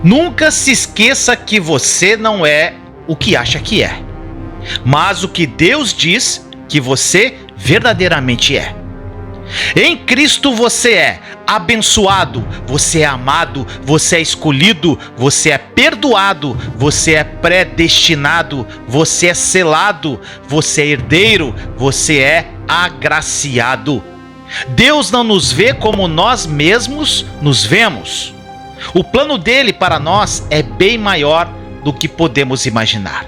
Nunca se esqueça que você não é o que acha que é, mas o que Deus diz que você verdadeiramente é. Em Cristo você é abençoado, você é amado, você é escolhido, você é perdoado, você é predestinado, você é selado, você é herdeiro, você é agraciado. Deus não nos vê como nós mesmos nos vemos. O plano dele para nós é bem maior do que podemos imaginar.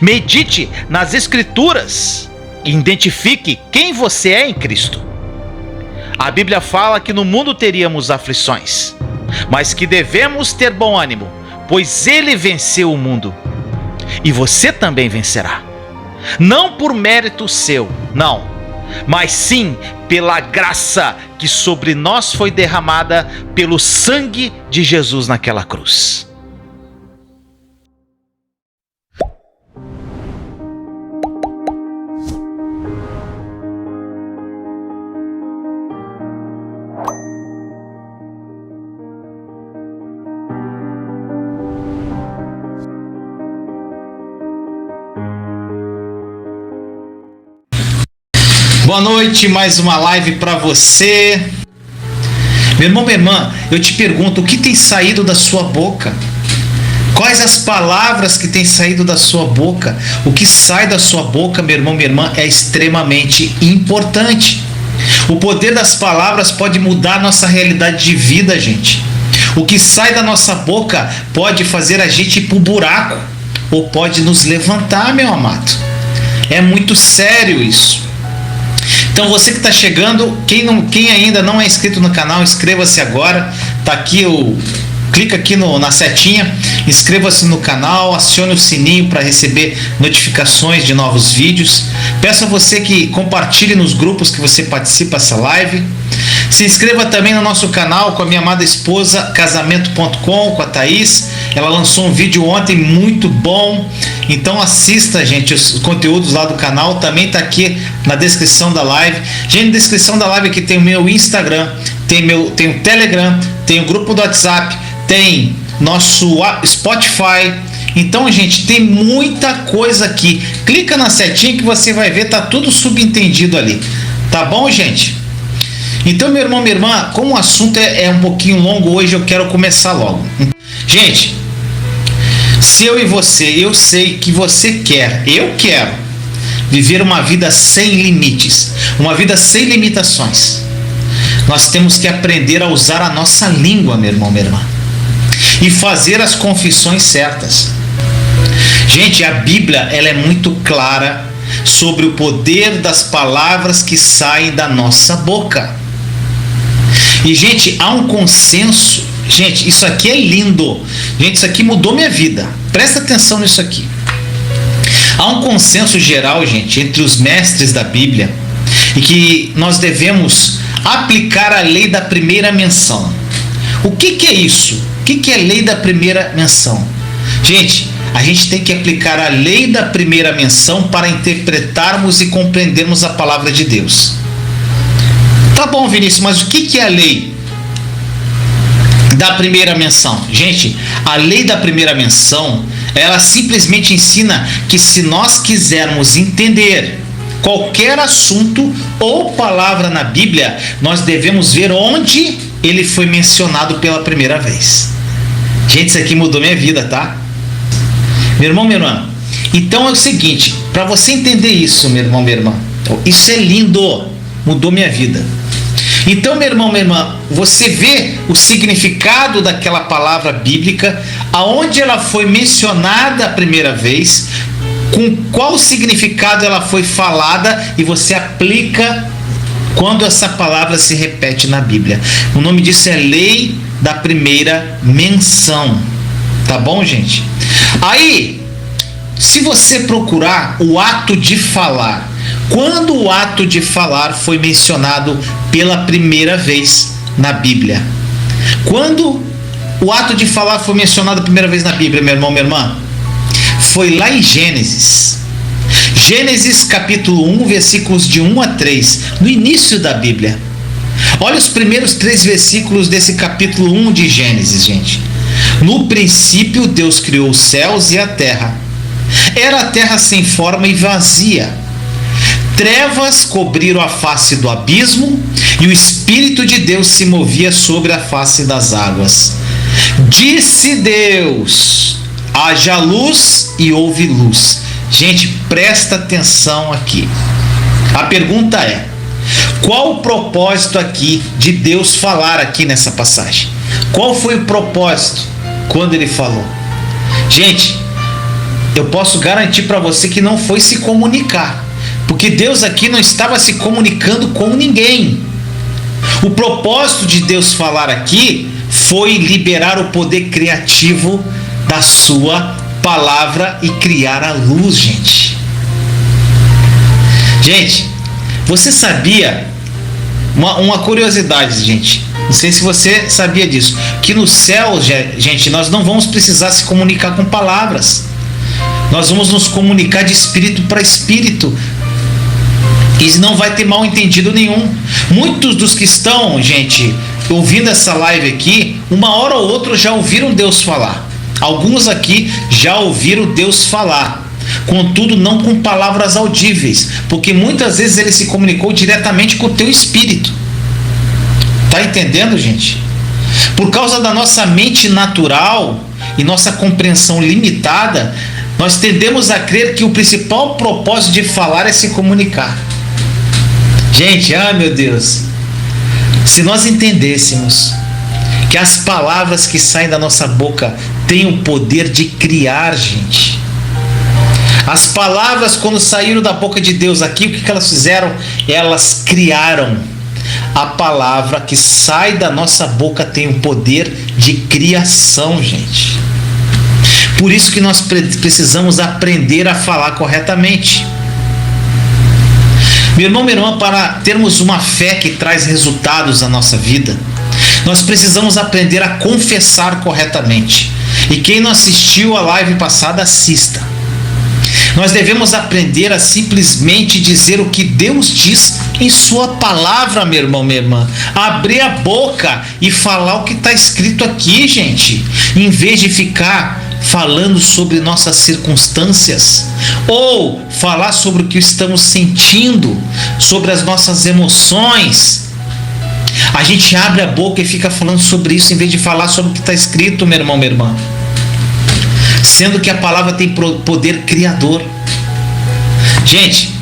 Medite nas Escrituras e identifique quem você é em Cristo. A Bíblia fala que no mundo teríamos aflições, mas que devemos ter bom ânimo, pois ele venceu o mundo. E você também vencerá. Não por mérito seu, não, mas sim pela graça que sobre nós foi derramada pelo sangue de Jesus naquela cruz. Boa noite, mais uma live para você. Meu irmão, minha irmã, eu te pergunto, o que tem saído da sua boca? Quais as palavras que têm saído da sua boca? O que sai da sua boca, meu irmão, minha irmã, é extremamente importante. O poder das palavras pode mudar a nossa realidade de vida, gente. O que sai da nossa boca pode fazer a gente ir pro buraco ou pode nos levantar, meu amado. É muito sério isso. Então você que está chegando, quem ainda não é inscrito no canal, inscreva-se agora. Tá aqui clica aqui na setinha, inscreva-se no canal, acione o sininho para receber notificações de novos vídeos. Peço a você que compartilhe nos grupos que você participa dessa live. Se inscreva também no nosso canal com a minha amada esposa, casamento.com, com a Thaís. Ela lançou um vídeo ontem muito bom. Então assista, gente, os conteúdos lá do canal. Também está aqui na descrição da live. Gente, na descrição da live aqui tem o meu Instagram, tem o Telegram, tem o grupo do WhatsApp, tem nosso Spotify. Então, gente, tem muita coisa aqui. Clica na setinha que você vai ver, tá tudo subentendido ali. Tá bom, gente? Então, meu irmão, minha irmã, como o assunto é um pouquinho longo hoje, eu quero começar logo. Gente, se eu e você, eu sei que você eu quero viver uma vida sem limites, uma vida sem limitações. Nós temos que aprender a usar a nossa língua, meu irmão, minha irmã, e fazer as confissões certas. Gente, a Bíblia, ela é muito clara sobre o poder das palavras que saem da nossa boca. E, gente, há um consenso. Gente, isso aqui é lindo. Gente, isso aqui mudou minha vida. Presta atenção nisso aqui. Há um consenso geral, gente, entre os mestres da Bíblia, e que nós devemos aplicar a lei da primeira menção. O que é isso? O que é a lei da primeira menção? Gente, a gente tem que aplicar a lei da primeira menção para interpretarmos e compreendermos a palavra de Deus. Tá bom, Vinícius, mas o que é a lei da primeira menção? Gente, a lei da primeira menção, ela simplesmente ensina que se nós quisermos entender qualquer assunto ou palavra na Bíblia, nós devemos ver onde ele foi mencionado pela primeira vez. Gente, isso aqui mudou minha vida, tá? Meu irmão, minha irmã, então é o seguinte, para você entender isso, meu irmão, minha irmã, isso é lindo, mudou minha vida. Então, meu irmão, minha irmã, você vê o significado daquela palavra bíblica, aonde ela foi mencionada a primeira vez, com qual significado ela foi falada, e você aplica quando essa palavra se repete na Bíblia. O nome disso é lei da primeira menção. Tá bom, gente? Aí, se você procurar o ato de falar, quando o ato de falar foi mencionado pela primeira vez na Bíblia? Quando o ato de falar foi mencionado a primeira vez na Bíblia, meu irmão, minha irmã? Foi lá em Gênesis. Gênesis capítulo 1, versículos de 1 a 3, no início da Bíblia. Olha os primeiros 3 versículos desse capítulo 1 de Gênesis, gente. No princípio, Deus criou os céus e a terra. Era a terra sem forma e vazia. Trevas cobriram a face do abismo, e o Espírito de Deus se movia sobre a face das águas. Disse Deus: haja luz, e houve luz. Gente, presta atenção aqui. A pergunta é: qual o propósito aqui de Deus falar aqui nessa passagem? Qual foi o propósito quando ele falou? Gente, eu posso garantir para você que não foi se comunicar, porque Deus aqui não estava se comunicando com ninguém. O propósito de Deus falar aqui foi liberar o poder criativo da sua palavra e criar a luz, gente. Gente, você sabia uma curiosidade, gente? Não sei se você sabia disso, que no céu, gente, nós não vamos precisar se comunicar com palavras. Nós vamos nos comunicar de espírito para espírito. E não vai ter mal entendido nenhum. Muitos dos que estão, gente, ouvindo essa live aqui, uma hora ou outra já ouviram Deus falar. Alguns aqui já ouviram Deus falar. Contudo, não com palavras audíveis, porque muitas vezes ele se comunicou diretamente com o teu espírito. Tá entendendo, gente? Por causa da nossa mente natural e nossa compreensão limitada, nós tendemos a crer que o principal propósito de falar é se comunicar. Gente, meu Deus, se nós entendêssemos que as palavras que saem da nossa boca têm o poder de criar, gente. As palavras, quando saíram da boca de Deus aqui, o que elas fizeram? Elas criaram. A palavra que sai da nossa boca tem o poder de criação, gente. Por isso que nós precisamos aprender a falar corretamente. Meu irmão, minha irmã, para termos uma fé que traz resultados na nossa vida, nós precisamos aprender a confessar corretamente. E quem não assistiu a live passada, assista. Nós devemos aprender a simplesmente dizer o que Deus diz em sua palavra, meu irmão, minha irmã. Abrir a boca e falar o que está escrito aqui, gente. Em vez de ficar falando sobre nossas circunstâncias, ou falar sobre o que estamos sentindo, sobre as nossas emoções. A gente abre a boca e fica falando sobre isso em vez de falar sobre o que está escrito, meu irmão, minha irmã. Sendo que a palavra tem poder criador. Gente,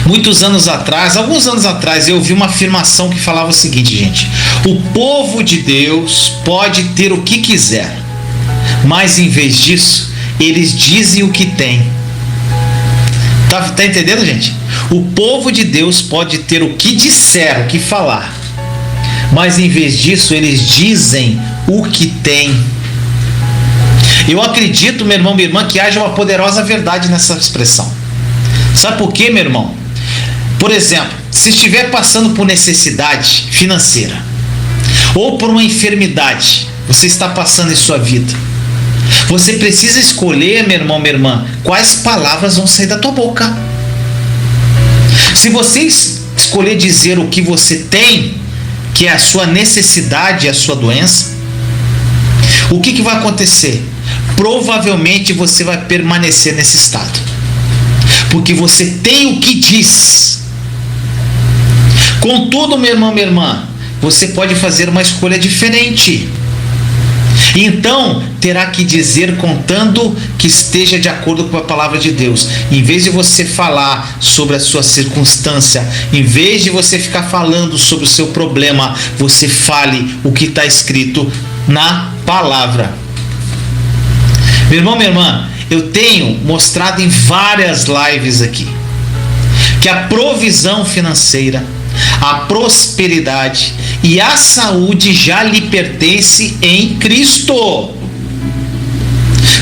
alguns anos atrás, eu ouvi uma afirmação que falava o seguinte, gente: o povo de Deus pode ter o que quiser, mas em vez disso, eles dizem o que tem. Tá entendendo, gente? O povo de Deus pode ter o que disser, o que falar, mas em vez disso, eles dizem o que tem. Eu acredito, meu irmão, minha irmã, que haja uma poderosa verdade nessa expressão. Sabe por quê, meu irmão? Por exemplo, se estiver passando por necessidade financeira, ou por uma enfermidade, você está passando em sua vida, você precisa escolher, meu irmão, minha irmã, quais palavras vão sair da tua boca. Se você escolher dizer o que você tem, que é a sua necessidade, a sua doença, o que vai acontecer? Provavelmente você vai permanecer nesse estado, porque você tem o que diz. Contudo, meu irmão, minha irmã, você pode fazer uma escolha diferente. Então, terá que dizer contando que esteja de acordo com a palavra de Deus. Em vez de você falar sobre a sua circunstância, em vez de você ficar falando sobre o seu problema, você fale o que está escrito na palavra. Meu irmão, minha irmã, eu tenho mostrado em várias lives aqui que a provisão financeira, a prosperidade e a saúde já lhe pertence em Cristo.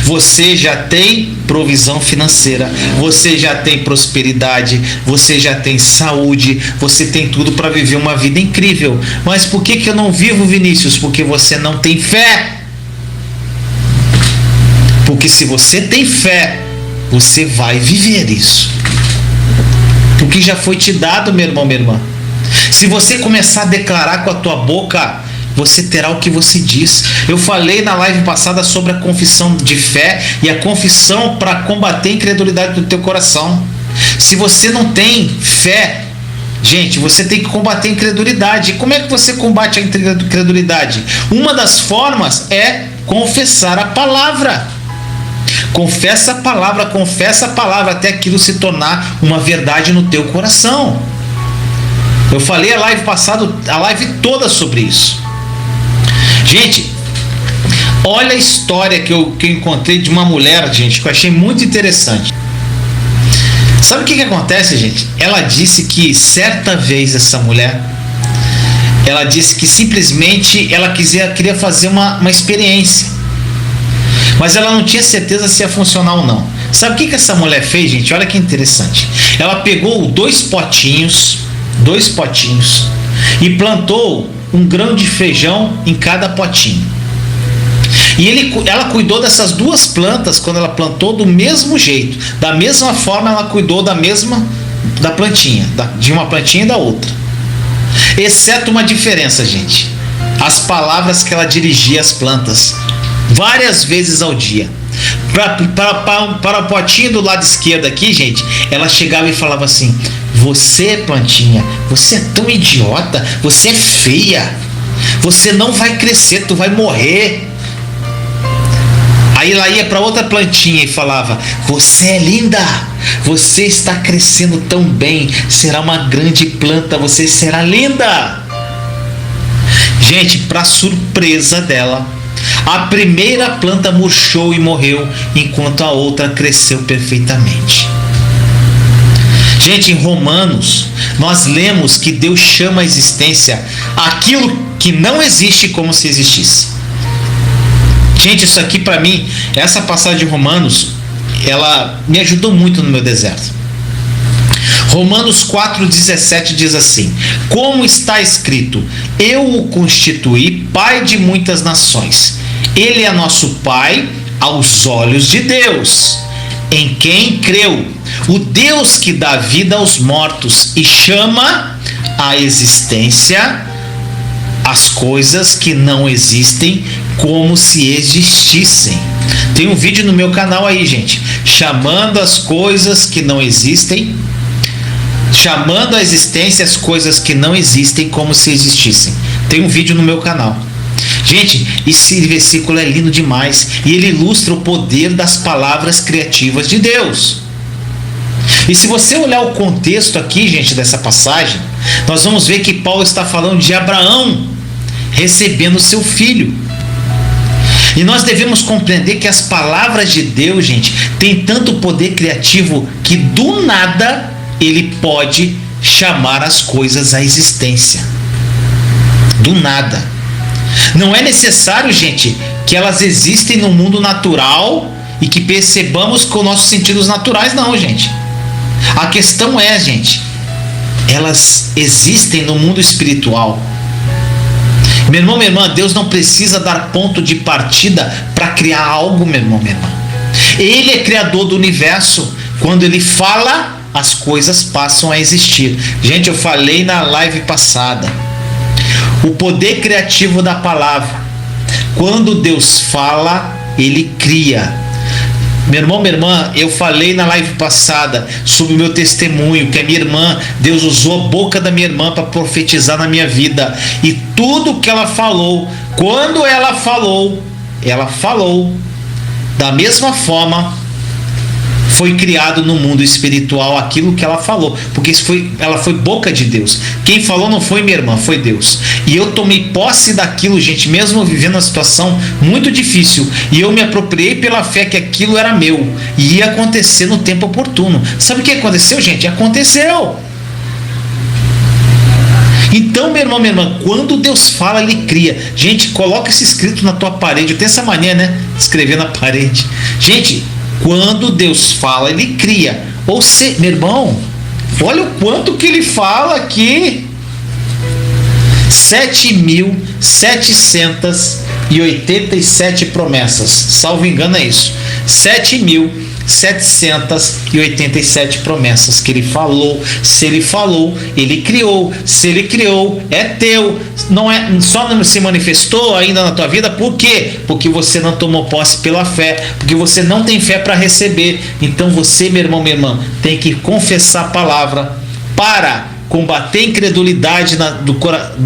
Você já tem provisão financeira, você já tem prosperidade, você já tem saúde, você tem tudo para viver uma vida incrível. Mas por que eu não vivo, Vinícius? Porque você não tem fé. Porque se você tem fé, você vai viver isso. O que já foi te dado, meu irmão, minha irmã. Se você começar a declarar com a tua boca você terá o que você diz. Eu falei na live passada sobre a confissão de fé e a confissão para combater a incredulidade do teu coração. Se você não tem fé, gente, você tem que combater a incredulidade. E como é que você combate a incredulidade? Uma das formas é confessar a palavra. Confessa a palavra até aquilo se tornar uma verdade no teu coração. Eu falei a live passada, a live toda sobre isso. Gente, olha a história que eu encontrei de uma mulher, gente, que eu achei muito interessante. Sabe o que acontece, gente? Ela disse que certa vez essa mulher, ela disse que simplesmente ela queria fazer uma experiência, mas ela não tinha certeza se ia funcionar ou não. Sabe o que essa mulher fez, gente? Olha que interessante. Ela pegou dois potinhos e plantou um grão de feijão em cada potinho. E ela cuidou dessas duas plantas quando ela plantou do mesmo jeito. Da mesma forma ela cuidou da plantinha, de uma plantinha e da outra. Exceto uma diferença, gente. As palavras que ela dirigia às plantas. Várias vezes ao dia. Para o potinho do lado esquerdo aqui, gente, ela chegava e falava assim: você, plantinha, você é tão idiota, você é feia, você não vai crescer, tu vai morrer. Aí ela ia para outra plantinha e falava: você é linda, você está crescendo tão bem, será uma grande planta, você será linda. Gente, para surpresa dela, a primeira planta murchou e morreu, enquanto a outra cresceu perfeitamente. Gente, em Romanos, nós lemos que Deus chama a existência aquilo que não existe como se existisse. Gente, isso aqui para mim, essa passagem de Romanos, ela me ajudou muito no meu deserto. Romanos 4,17 diz assim: como está escrito, eu o constituí pai de muitas nações. Ele é nosso pai aos olhos de Deus, em quem creu, o Deus que dá vida aos mortos e chama à existência as coisas que não existem como se existissem. Tem um vídeo no meu canal aí, gente, chamando as coisas que não existem, chamando à existência as coisas que não existem como se existissem. Tem um vídeo no meu canal. Gente, esse versículo é lindo demais e ele ilustra o poder das palavras criativas de Deus. E se você olhar o contexto aqui, gente, dessa passagem, nós vamos ver que Paulo está falando de Abraão recebendo seu filho. E nós devemos compreender que as palavras de Deus, gente, têm tanto poder criativo que do nada ele pode chamar as coisas à existência. Do nada. Não é necessário, gente, que elas existem no mundo natural e que percebamos com nossos sentidos naturais, não, gente. A questão é, gente, elas existem no mundo espiritual. Meu irmão, minha irmã, Deus não precisa dar ponto de partida para criar algo, meu irmão, minha irmã. Ele é criador do universo. Quando ele fala, as coisas passam a existir. Gente, eu falei na live passada, o poder criativo da palavra. Quando Deus fala, ele cria. Meu irmão, minha irmã, eu falei na live passada sobre o meu testemunho, que a minha irmã, Deus usou a boca da minha irmã para profetizar na minha vida. E tudo que ela falou, quando ela falou da mesma forma, foi criado no mundo espiritual aquilo que ela falou, porque ela foi boca de Deus. Quem falou não foi minha irmã, foi Deus. E eu tomei posse daquilo, gente, mesmo vivendo uma situação muito difícil, e eu me apropriei pela fé que aquilo era meu e ia acontecer no tempo oportuno. Sabe o que aconteceu, gente? Aconteceu. Então, meu irmão, minha irmã, quando Deus fala, ele cria. Gente, coloca isso escrito na tua parede. Eu tenho essa mania, né? Escrever na parede. Gente, quando Deus fala, ele cria. Ou seja, meu irmão, olha o quanto que ele fala aqui. 7.787 promessas. Salvo engano é isso. 7.787 787 promessas que ele falou. Se ele falou, ele criou. Se ele criou, é teu. Não é só não se manifestou ainda na tua vida. Por quê? Porque você não tomou posse pela fé, porque você não tem fé para receber. Então você, meu irmão, minha irmã, tem que confessar a palavra para combater a incredulidade do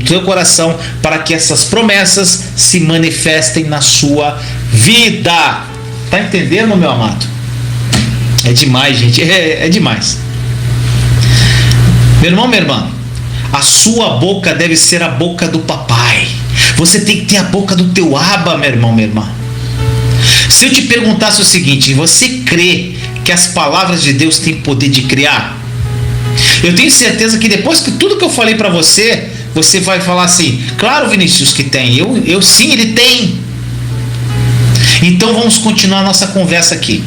teu coração, para que essas promessas se manifestem na sua vida. Tá entendendo, meu amado? É demais, gente, é demais. Meu irmão, minha irmã, a sua boca deve ser a boca do papai. Você tem que ter a boca do teu Abba, meu irmão, minha irmã. Se eu te perguntasse o seguinte: você crê que as palavras de Deus têm poder de criar? Eu tenho certeza que depois que tudo que eu falei para você, você vai falar assim: claro, Vinícius, que tem. Eu sim, ele tem. Então vamos continuar a nossa conversa aqui.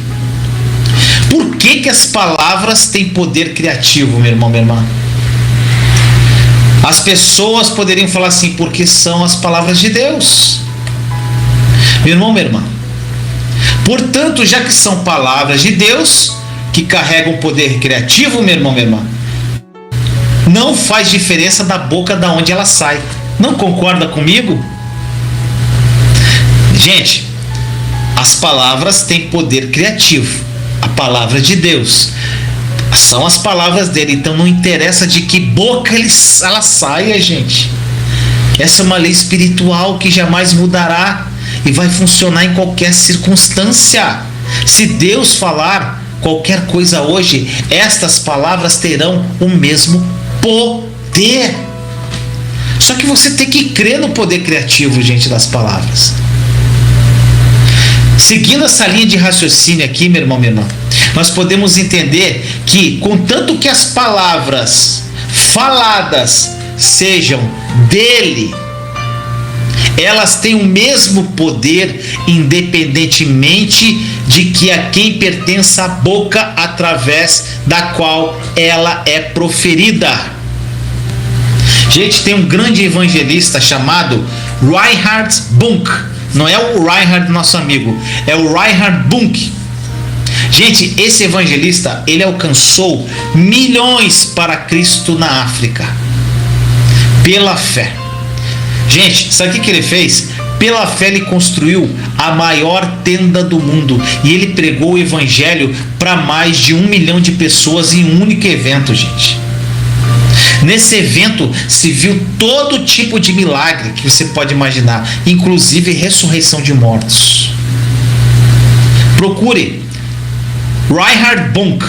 Por que as palavras têm poder criativo, meu irmão, minha irmã? As pessoas poderiam falar assim: porque são as palavras de Deus. Meu irmão, minha irmã, portanto, já que são palavras de Deus que carregam poder criativo, meu irmão, minha irmã, não faz diferença da boca da onde ela sai. Não concorda comigo? Gente, as palavras têm poder criativo. A palavra de Deus são as palavras dele. Então não interessa de que boca ela saia, gente. Essa é uma lei espiritual que jamais mudará e vai funcionar em qualquer circunstância. Se Deus falar qualquer coisa hoje, estas palavras terão o mesmo poder. Só que você tem que crer no poder criativo, gente, das palavras. Seguindo essa linha de raciocínio aqui, meu irmão, minha irmã, nós podemos entender que, contanto que as palavras faladas sejam dele, elas têm o mesmo poder, independentemente de que a quem pertence a boca através da qual ela é proferida. Gente, tem um grande evangelista chamado Reinhard Bunk. Não é o Reinhard, nosso amigo, é o Reinhard Bunk. Gente, esse evangelista, ele alcançou milhões para Cristo na África, pela fé. Gente, sabe o que ele fez? Pela fé ele construiu a maior tenda do mundo e ele pregou o evangelho para mais de 1 milhão de pessoas em um único evento, gente. Nesse evento se viu todo tipo de milagre que você pode imaginar, inclusive ressurreição de mortos. Procure Reinhard Bunk.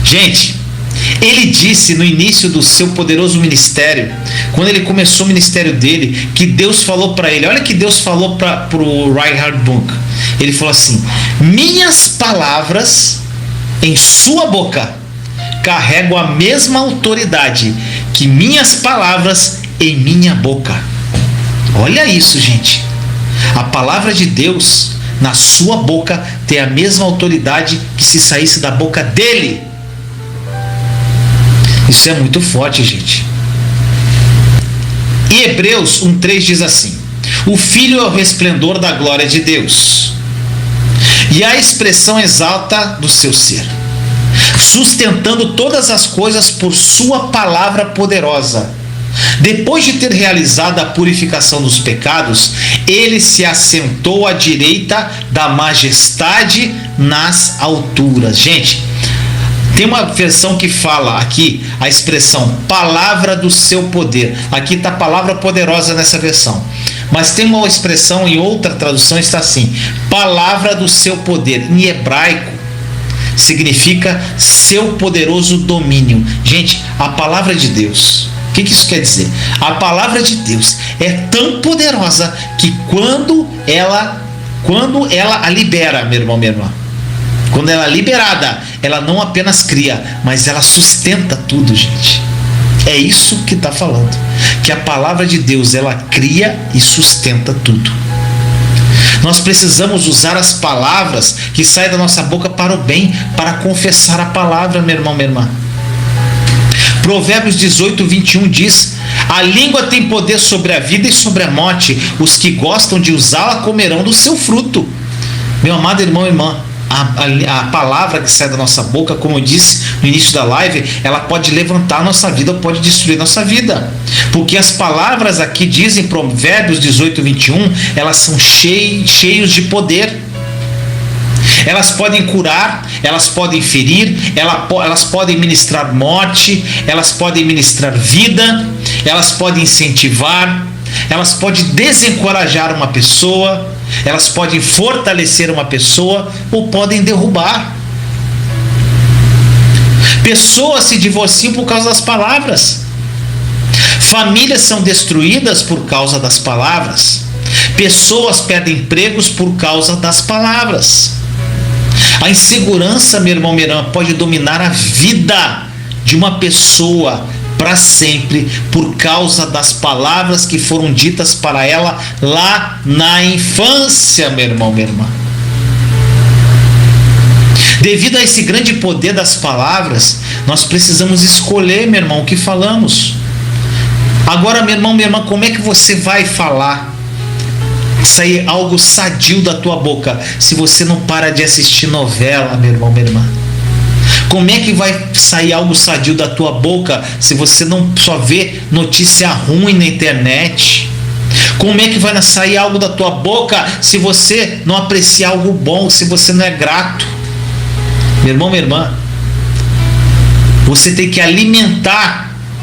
Gente, ele disse no início do seu poderoso ministério, quando ele começou o ministério dele, que Deus falou para ele. Olha que Deus falou para o Reinhard Bunk. Ele falou assim: minhas palavras em sua boca carrego a mesma autoridade que minhas palavras em minha boca. Olha isso, gente. A palavra de Deus na sua boca tem a mesma autoridade que se saísse da boca dele. Isso é muito forte, gente. E Hebreus 1:3 diz assim: o Filho é o resplendor da glória de Deus e a expressão exalta do seu ser, sustentando todas as coisas por sua palavra poderosa. Depois de ter realizado a purificação dos pecados, ele se assentou à direita da majestade nas alturas. Gente, tem uma versão que fala aqui a expressão palavra do seu poder. Aqui está a palavra poderosa nessa versão. Mas tem uma expressão em outra tradução, está assim: palavra do seu poder. Em hebraico significa seu poderoso domínio. Gente, a palavra de Deus, o que isso quer dizer? A palavra de Deus é tão poderosa que quando ela a libera, meu irmão, minha irmã, quando ela é liberada, ela não apenas cria, mas ela sustenta tudo, gente. É isso que está falando, que a palavra de Deus, ela cria e sustenta tudo. Nós precisamos usar as palavras que saem da nossa boca para o bem, para confessar a palavra, meu irmão, minha irmã. Provérbios 18:21 diz: a língua tem poder sobre a vida e sobre a morte, os que gostam de usá-la comerão do seu fruto. Meu amado irmão e irmã, a palavra que sai da nossa boca, como eu disse no início da live, ela pode levantar a nossa vida ou pode destruir a nossa vida. Porque as palavras aqui dizem, Provérbios 18, 21, elas são cheios de poder. Elas podem curar, elas podem ferir, elas podem ministrar morte, elas podem ministrar vida, elas podem incentivar, elas podem desencorajar uma pessoa, elas podem fortalecer uma pessoa ou podem derrubar. Pessoas se divorciam por causa das palavras. Famílias são destruídas por causa das palavras. Pessoas perdem empregos por causa das palavras. A insegurança, meu irmão, minha irmã, pode dominar a vida de uma pessoa para sempre por causa das palavras que foram ditas para ela lá na infância, meu irmão, minha irmã. Devido a esse grande poder das palavras, nós precisamos escolher, meu irmão, o que falamos. Agora, meu irmão, minha irmã, como é que você vai falar? Sair algo sadio da tua boca se você não para de assistir novela, meu irmão, minha irmã? Como é que vai sair algo sadio da tua boca se você não só vê notícia ruim na internet? Como é que vai sair algo da tua boca se você não aprecia algo bom, se você não é grato? Meu irmão, minha irmã, você tem que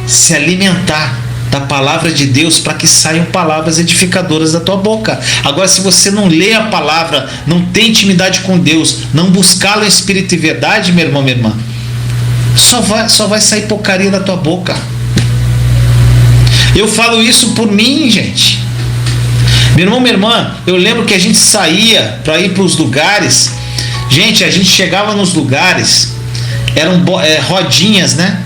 se alimentar da palavra de Deus para que saiam palavras edificadoras da tua boca. Agora, se você não lê a palavra, não tem intimidade com Deus, não buscá-lo em espírito e verdade, meu irmão, minha irmã, só vai sair porcaria da tua boca. Eu falo isso por mim, gente. Meu irmão, minha irmã, eu lembro que a gente saía para ir para os lugares. Gente, a gente chegava nos lugares, eram rodinhas, né?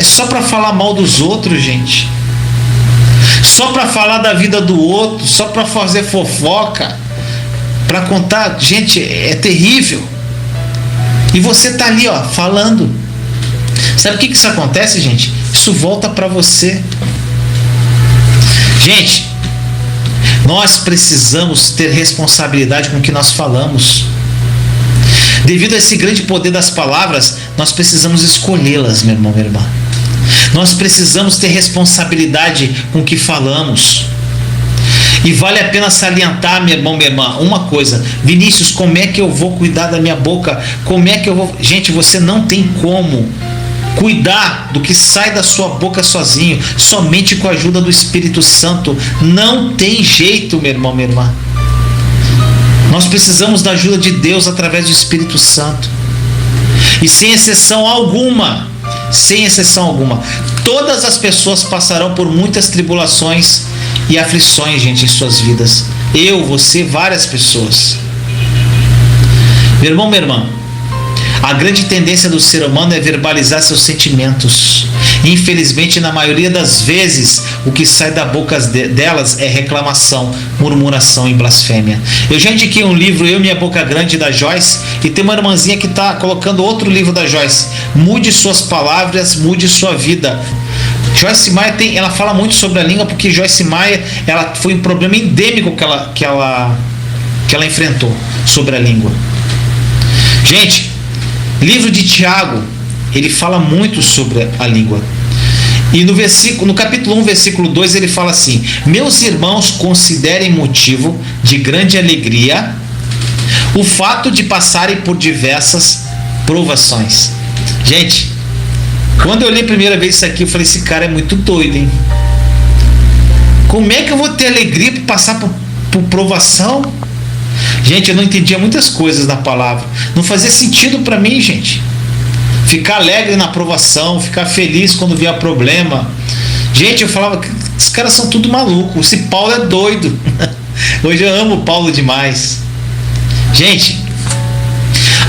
É só para falar mal dos outros, gente. Só para falar da vida do outro, só para fazer fofoca, para contar. Gente, é terrível. E você tá ali, ó, falando. Sabe o que isso acontece, gente? Isso volta para você. Gente, nós precisamos ter responsabilidade com o que nós falamos. Devido a esse grande poder das palavras, nós precisamos escolhê-las, meu irmão, minha irmã. Nós precisamos ter responsabilidade com o que falamos. E vale a pena salientar, meu irmão, minha irmã, uma coisa. Vinícius, como é que eu vou cuidar da minha boca? Como é que eu vou... Gente, você não tem como cuidar do que sai da sua boca sozinho, somente com a ajuda do Espírito Santo. Não tem jeito, meu irmão, minha irmã. Nós precisamos da ajuda de Deus através do Espírito Santo. E sem exceção alguma, todas as pessoas passarão por muitas tribulações e aflições, gente, em suas vidas. Eu, você, várias pessoas. Meu irmão, minha irmã, a grande tendência do ser humano é verbalizar seus sentimentos. Infelizmente, na maioria das vezes, o que sai da boca delas é reclamação, murmuração e blasfêmia. Eu já indiquei um livro, Eu, Minha Boca Grande, da Joyce, e tem uma irmãzinha que está colocando outro livro da Joyce. Mude suas palavras, mude sua vida. Joyce Meyer ela fala muito sobre a língua, porque Joyce Meyer, ela foi um problema endêmico que ela enfrentou sobre a língua. Gente, livro de Tiago, ele fala muito sobre a língua. E no capítulo 1, versículo 2, ele fala assim: meus irmãos, considerem motivo de grande alegria o fato de passarem por diversas provações. Gente, quando eu li a primeira vez isso aqui, eu falei, esse cara é muito doido, hein? Como é que eu vou ter alegria por passar por provação? Gente, eu não entendia muitas coisas da palavra. Não fazia sentido para mim, gente. Ficar alegre na provação, ficar feliz quando via problema. Gente, eu falava, esses caras são tudo maluco. Esse Paulo é doido. Hoje eu amo o Paulo demais. Gente,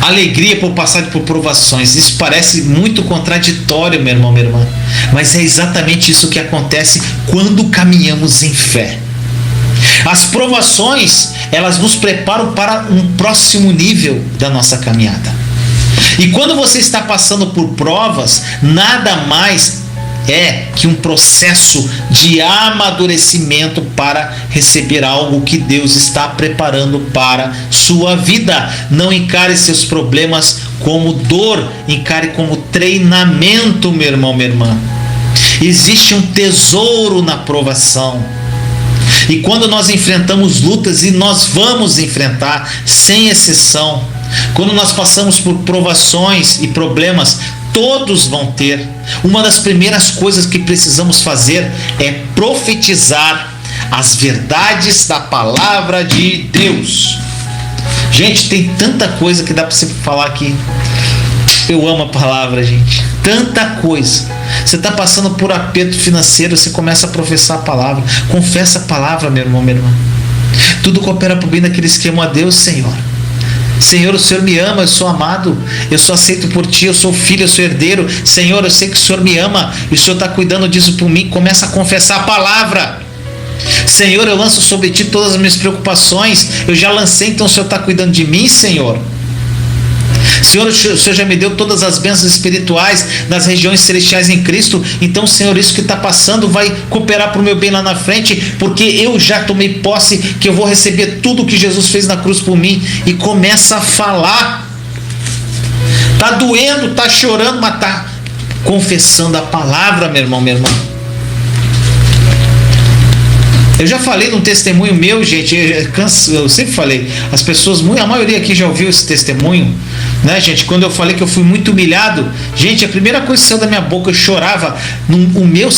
alegria por passar por provações. Isso parece muito contraditório, meu irmão, minha irmã. Mas é exatamente isso que acontece quando caminhamos em fé. As provações, elas nos preparam para um próximo nível da nossa caminhada. E quando você está passando por provas, nada mais é que um processo de amadurecimento para receber algo que Deus está preparando para sua vida. Não encare seus problemas como dor, encare como treinamento, meu irmão, minha irmã. Existe um tesouro na provação. E quando nós enfrentamos lutas, e nós vamos enfrentar sem exceção, quando nós passamos por provações e problemas, todos vão ter. Uma das primeiras coisas que precisamos fazer é profetizar as verdades da palavra de Deus. Gente, tem tanta coisa que dá para você falar aqui. Eu amo a palavra, gente. Tanta coisa. Você está passando por aperto financeiro, você começa a professar a palavra. Confessa a palavra, meu irmão, minha irmã. Tudo coopera para o bem daqueles que amam a Deus, Senhor. Senhor, o Senhor me ama, eu sou amado, eu sou aceito por Ti, eu sou filho, eu sou herdeiro. Senhor, eu sei que o Senhor me ama e o Senhor está cuidando disso por mim. Começa a confessar a palavra. Senhor, eu lanço sobre Ti todas as minhas preocupações. Eu já lancei, então o Senhor está cuidando de mim, Senhor. Senhor, o Senhor já me deu todas as bênçãos espirituais das regiões celestiais em Cristo. Então, Senhor, isso que está passando vai cooperar para o meu bem lá na frente, porque eu já tomei posse que eu vou receber tudo que Jesus fez na cruz por mim. E começa a falar. Está doendo, está chorando, mas está confessando a palavra, meu irmão, minha irmã. Eu já falei num testemunho meu, gente, eu sempre falei, as pessoas, a maioria aqui já ouviu esse testemunho, né, gente? Quando eu falei que eu fui muito humilhado, gente, a primeira coisa que saiu da minha boca, eu chorava.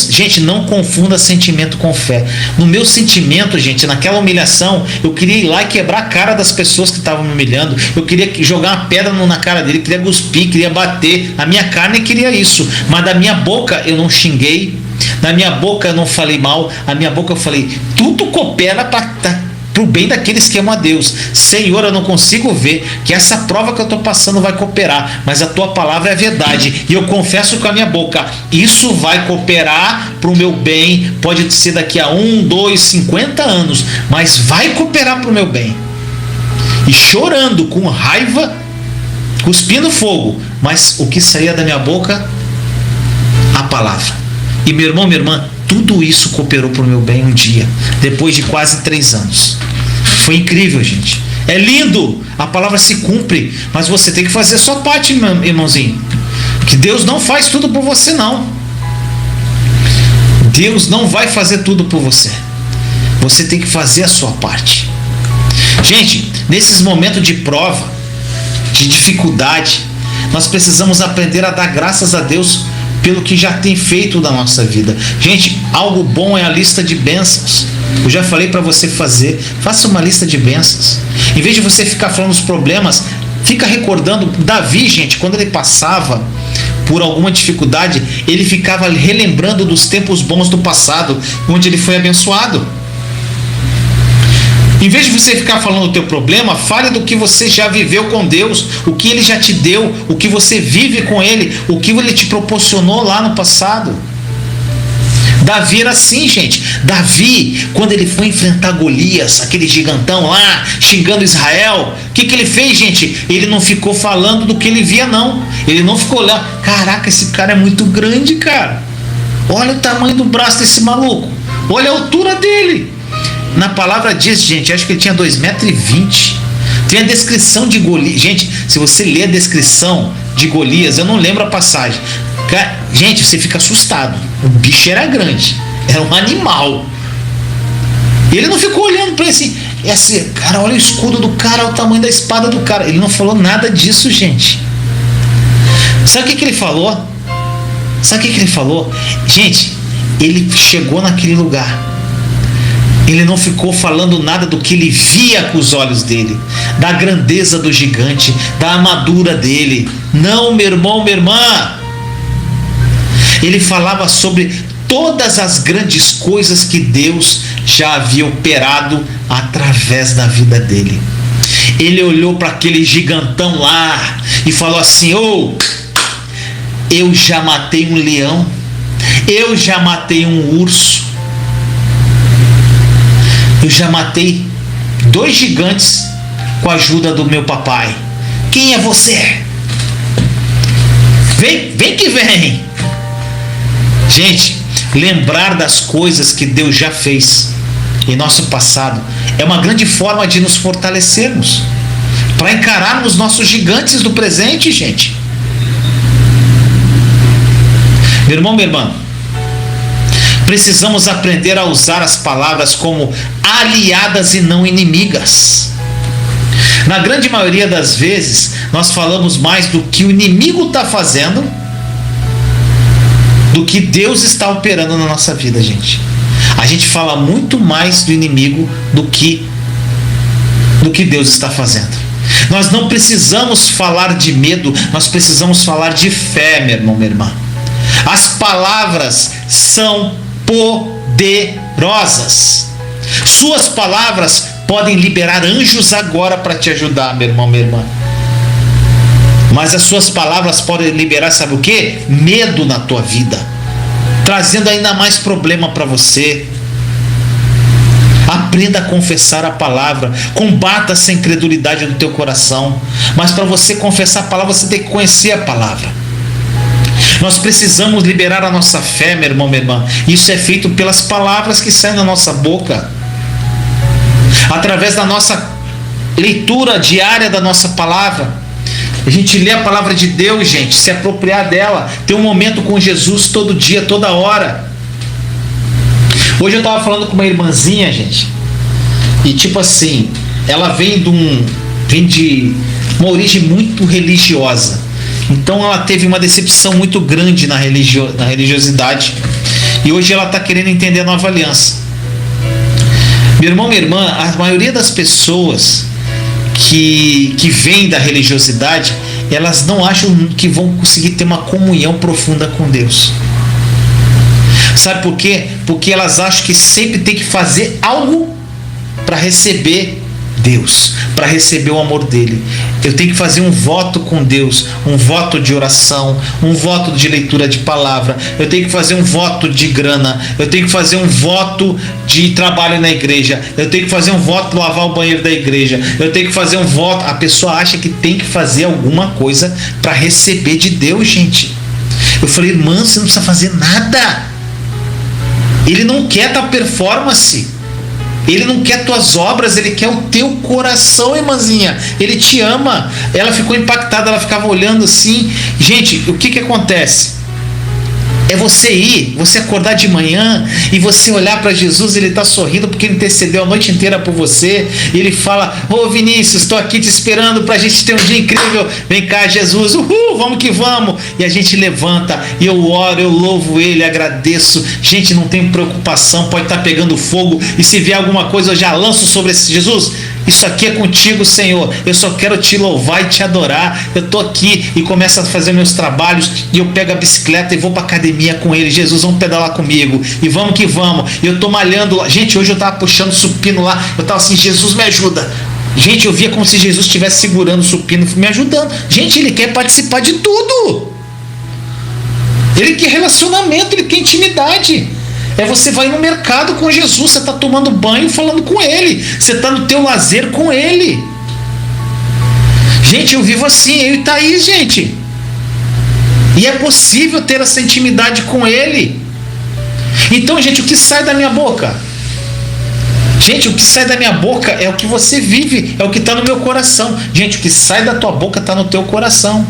Gente, não confunda sentimento com fé. No meu sentimento, gente, naquela humilhação, eu queria ir lá e quebrar a cara das pessoas que estavam me humilhando. Eu queria jogar uma pedra na cara dele, queria cuspir, queria bater. A minha carne queria isso, mas da minha boca eu não xinguei. Na minha boca eu não falei mal, a minha boca eu falei, tudo coopera para o bem daqueles que amam a Deus. Senhor, eu não consigo ver que essa prova que eu estou passando vai cooperar, mas a Tua palavra é verdade, e eu confesso com a minha boca, isso vai cooperar para o meu bem, pode ser daqui a 1, 2, 50 anos, mas vai cooperar para o meu bem. E chorando, com raiva, cuspindo fogo, mas o que saía da minha boca? A palavra. E meu irmão, minha irmã, tudo isso cooperou para o meu bem um dia, depois de quase 3 anos. Foi incrível, gente. É lindo, a palavra se cumpre, mas você tem que fazer a sua parte, meu irmãozinho. Que Deus não faz tudo por você, não. Deus não vai fazer tudo por você. Você tem que fazer a sua parte. Gente, nesses momentos de prova, de dificuldade, nós precisamos aprender a dar graças a Deus pelo que já tem feito da nossa vida. Gente, algo bom é a lista de bênçãos. Eu já falei para você fazer. Faça uma lista de bênçãos. Em vez de você ficar falando os problemas, fica recordando. Davi, gente, quando ele passava por alguma dificuldade, ele ficava relembrando dos tempos bons do passado, onde ele foi abençoado. Em vez de você ficar falando do teu problema, fale do que você já viveu com Deus, o que Ele já te deu, o que você vive com Ele, o que Ele te proporcionou lá no passado. Davi era assim, gente. Davi, quando ele foi enfrentar Golias, aquele gigantão lá, xingando Israel, o que ele fez, gente? Ele não ficou falando do que ele via, não. Ele não ficou lá, caraca, esse cara é muito grande, cara. Olha o tamanho do braço desse maluco. Olha a altura dele. Na palavra diz, gente, acho que ele tinha 2,20 metros. Tem a descrição de Golias. Gente, se você ler a descrição de Golias, eu não lembro a passagem. Gente, você fica assustado. O bicho era grande, era um animal. Ele não ficou olhando para esse, cara, olha o escudo do cara, olha o tamanho da espada do cara. Ele não falou nada disso, gente. Sabe o que ele falou? Sabe o que ele falou? Gente, ele chegou naquele lugar. Ele não ficou falando nada do que ele via com os olhos dele, da grandeza do gigante, da armadura dele. Não, meu irmão, minha irmã. Ele falava sobre todas as grandes coisas que Deus já havia operado através da vida dele. Ele olhou para aquele gigantão lá e falou assim: eu já matei um leão, eu já matei um urso, eu já matei 2 gigantes com a ajuda do meu papai. Quem é você? Vem que vem. Gente, lembrar das coisas que Deus já fez em nosso passado é uma grande forma de nos fortalecermos para encararmos nossos gigantes do presente, gente. Meu irmão, minha irmã, precisamos aprender a usar as palavras como aliadas e não inimigas. Na grande maioria das vezes, nós falamos mais do que o inimigo está fazendo do que Deus está operando na nossa vida, gente. A gente fala muito mais do inimigo do que Deus está fazendo. Nós não precisamos falar de medo, nós precisamos falar de fé, meu irmão, minha irmã. As palavras são poderosas. Suas palavras podem liberar anjos agora para te ajudar, meu irmão, minha irmã. Mas as suas palavras podem liberar, sabe o quê? Medo na tua vida, trazendo ainda mais problema para você. Aprenda a confessar a palavra. Combata essa incredulidade do teu coração. Mas para você confessar a palavra, você tem que conhecer a palavra. Nós precisamos liberar a nossa fé, meu irmão, minha irmã. Isso é feito pelas palavras que saem da nossa boca, através da nossa leitura diária da nossa palavra. A gente lê a palavra de Deus, gente, se apropriar dela, ter um momento com Jesus todo dia, toda hora. Hoje eu estava falando com uma irmãzinha, gente, e tipo assim, ela vem de uma origem muito religiosa. Então ela teve uma decepção muito grande na religiosidade, e hoje ela está querendo entender a nova aliança. Meu irmão, minha irmã, a maioria das pessoas que vêm da religiosidade, elas não acham que vão conseguir ter uma comunhão profunda com Deus. Sabe por quê? Porque elas acham que sempre tem que fazer algo para receber Deus, para receber o amor dele. Eu tenho que fazer um voto com Deus, um voto de oração, um voto de leitura de palavra, eu tenho que fazer um voto de grana, eu tenho que fazer um voto de trabalho na igreja, eu tenho que fazer um voto de lavar o banheiro da igreja, eu tenho que fazer um voto. A pessoa acha que tem que fazer alguma coisa para receber de Deus, gente. Eu falei, irmã, você não precisa fazer nada. Ele não quer tua performance, ele não quer tuas obras, ele quer o teu coração, irmãzinha. Ele te ama. Ela ficou impactada, ela ficava olhando assim. Gente, o que acontece? É você acordar de manhã e você olhar para Jesus, ele está sorrindo porque ele intercedeu a noite inteira por você, e ele fala, ô Vinícius, estou aqui te esperando para a gente ter um dia incrível, vem cá Jesus, uhul, vamos que vamos, e a gente levanta, e eu oro, eu louvo ele, agradeço, gente, não tem preocupação, pode estar pegando fogo, e se vier alguma coisa eu já lanço sobre esse Jesus, isso aqui é contigo, Senhor, eu só quero te louvar e te adorar, eu estou aqui, e começo a fazer meus trabalhos, e eu pego a bicicleta e vou para academia com ele, Jesus, vamos pedalar comigo, e vamos que vamos, eu tô malhando lá, gente, hoje eu tava puxando supino lá, eu tava assim, Jesus me ajuda, gente, eu via como se Jesus estivesse segurando o supino, me ajudando, gente, ele quer participar de tudo, ele quer relacionamento, ele quer intimidade, você vai no mercado com Jesus, você está tomando banho falando com ele, você está no teu lazer com ele, gente, eu vivo assim, eu e Thaís, gente, e é possível ter essa intimidade com ele. Então, gente, o que sai da minha boca? Gente, o que sai da minha boca é o que você vive, é o que está no meu coração. Gente, o que sai da tua boca está no teu coração.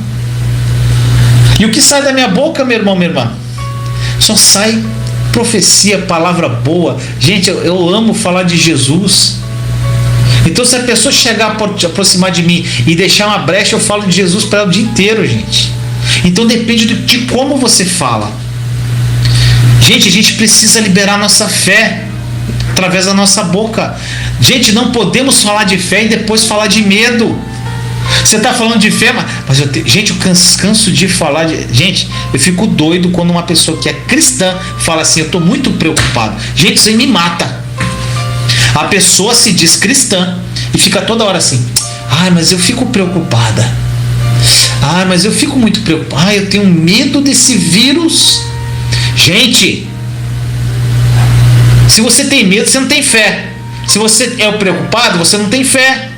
E o que sai da minha boca, meu irmão, minha irmã? Só sai profecia, palavra boa. Gente, eu amo falar de Jesus. Então, se a pessoa chegar a te aproximar de mim e deixar uma brecha, eu falo de Jesus para ela o dia inteiro, gente. Então depende de como você fala. Gente, a gente precisa liberar nossa fé através da nossa boca. Gente, não podemos falar de fé e depois falar de medo. Você está falando de fé, mas gente, eu canso de falar de... Gente, eu fico doido quando uma pessoa que é cristã fala assim, eu estou muito preocupado. Gente, isso aí me mata. A pessoa se diz cristã e fica toda hora assim, mas eu fico preocupada. Mas eu fico muito preocupado. Eu tenho medo desse vírus. Gente, se você tem medo, você não tem fé. Se você é preocupado, você não tem fé.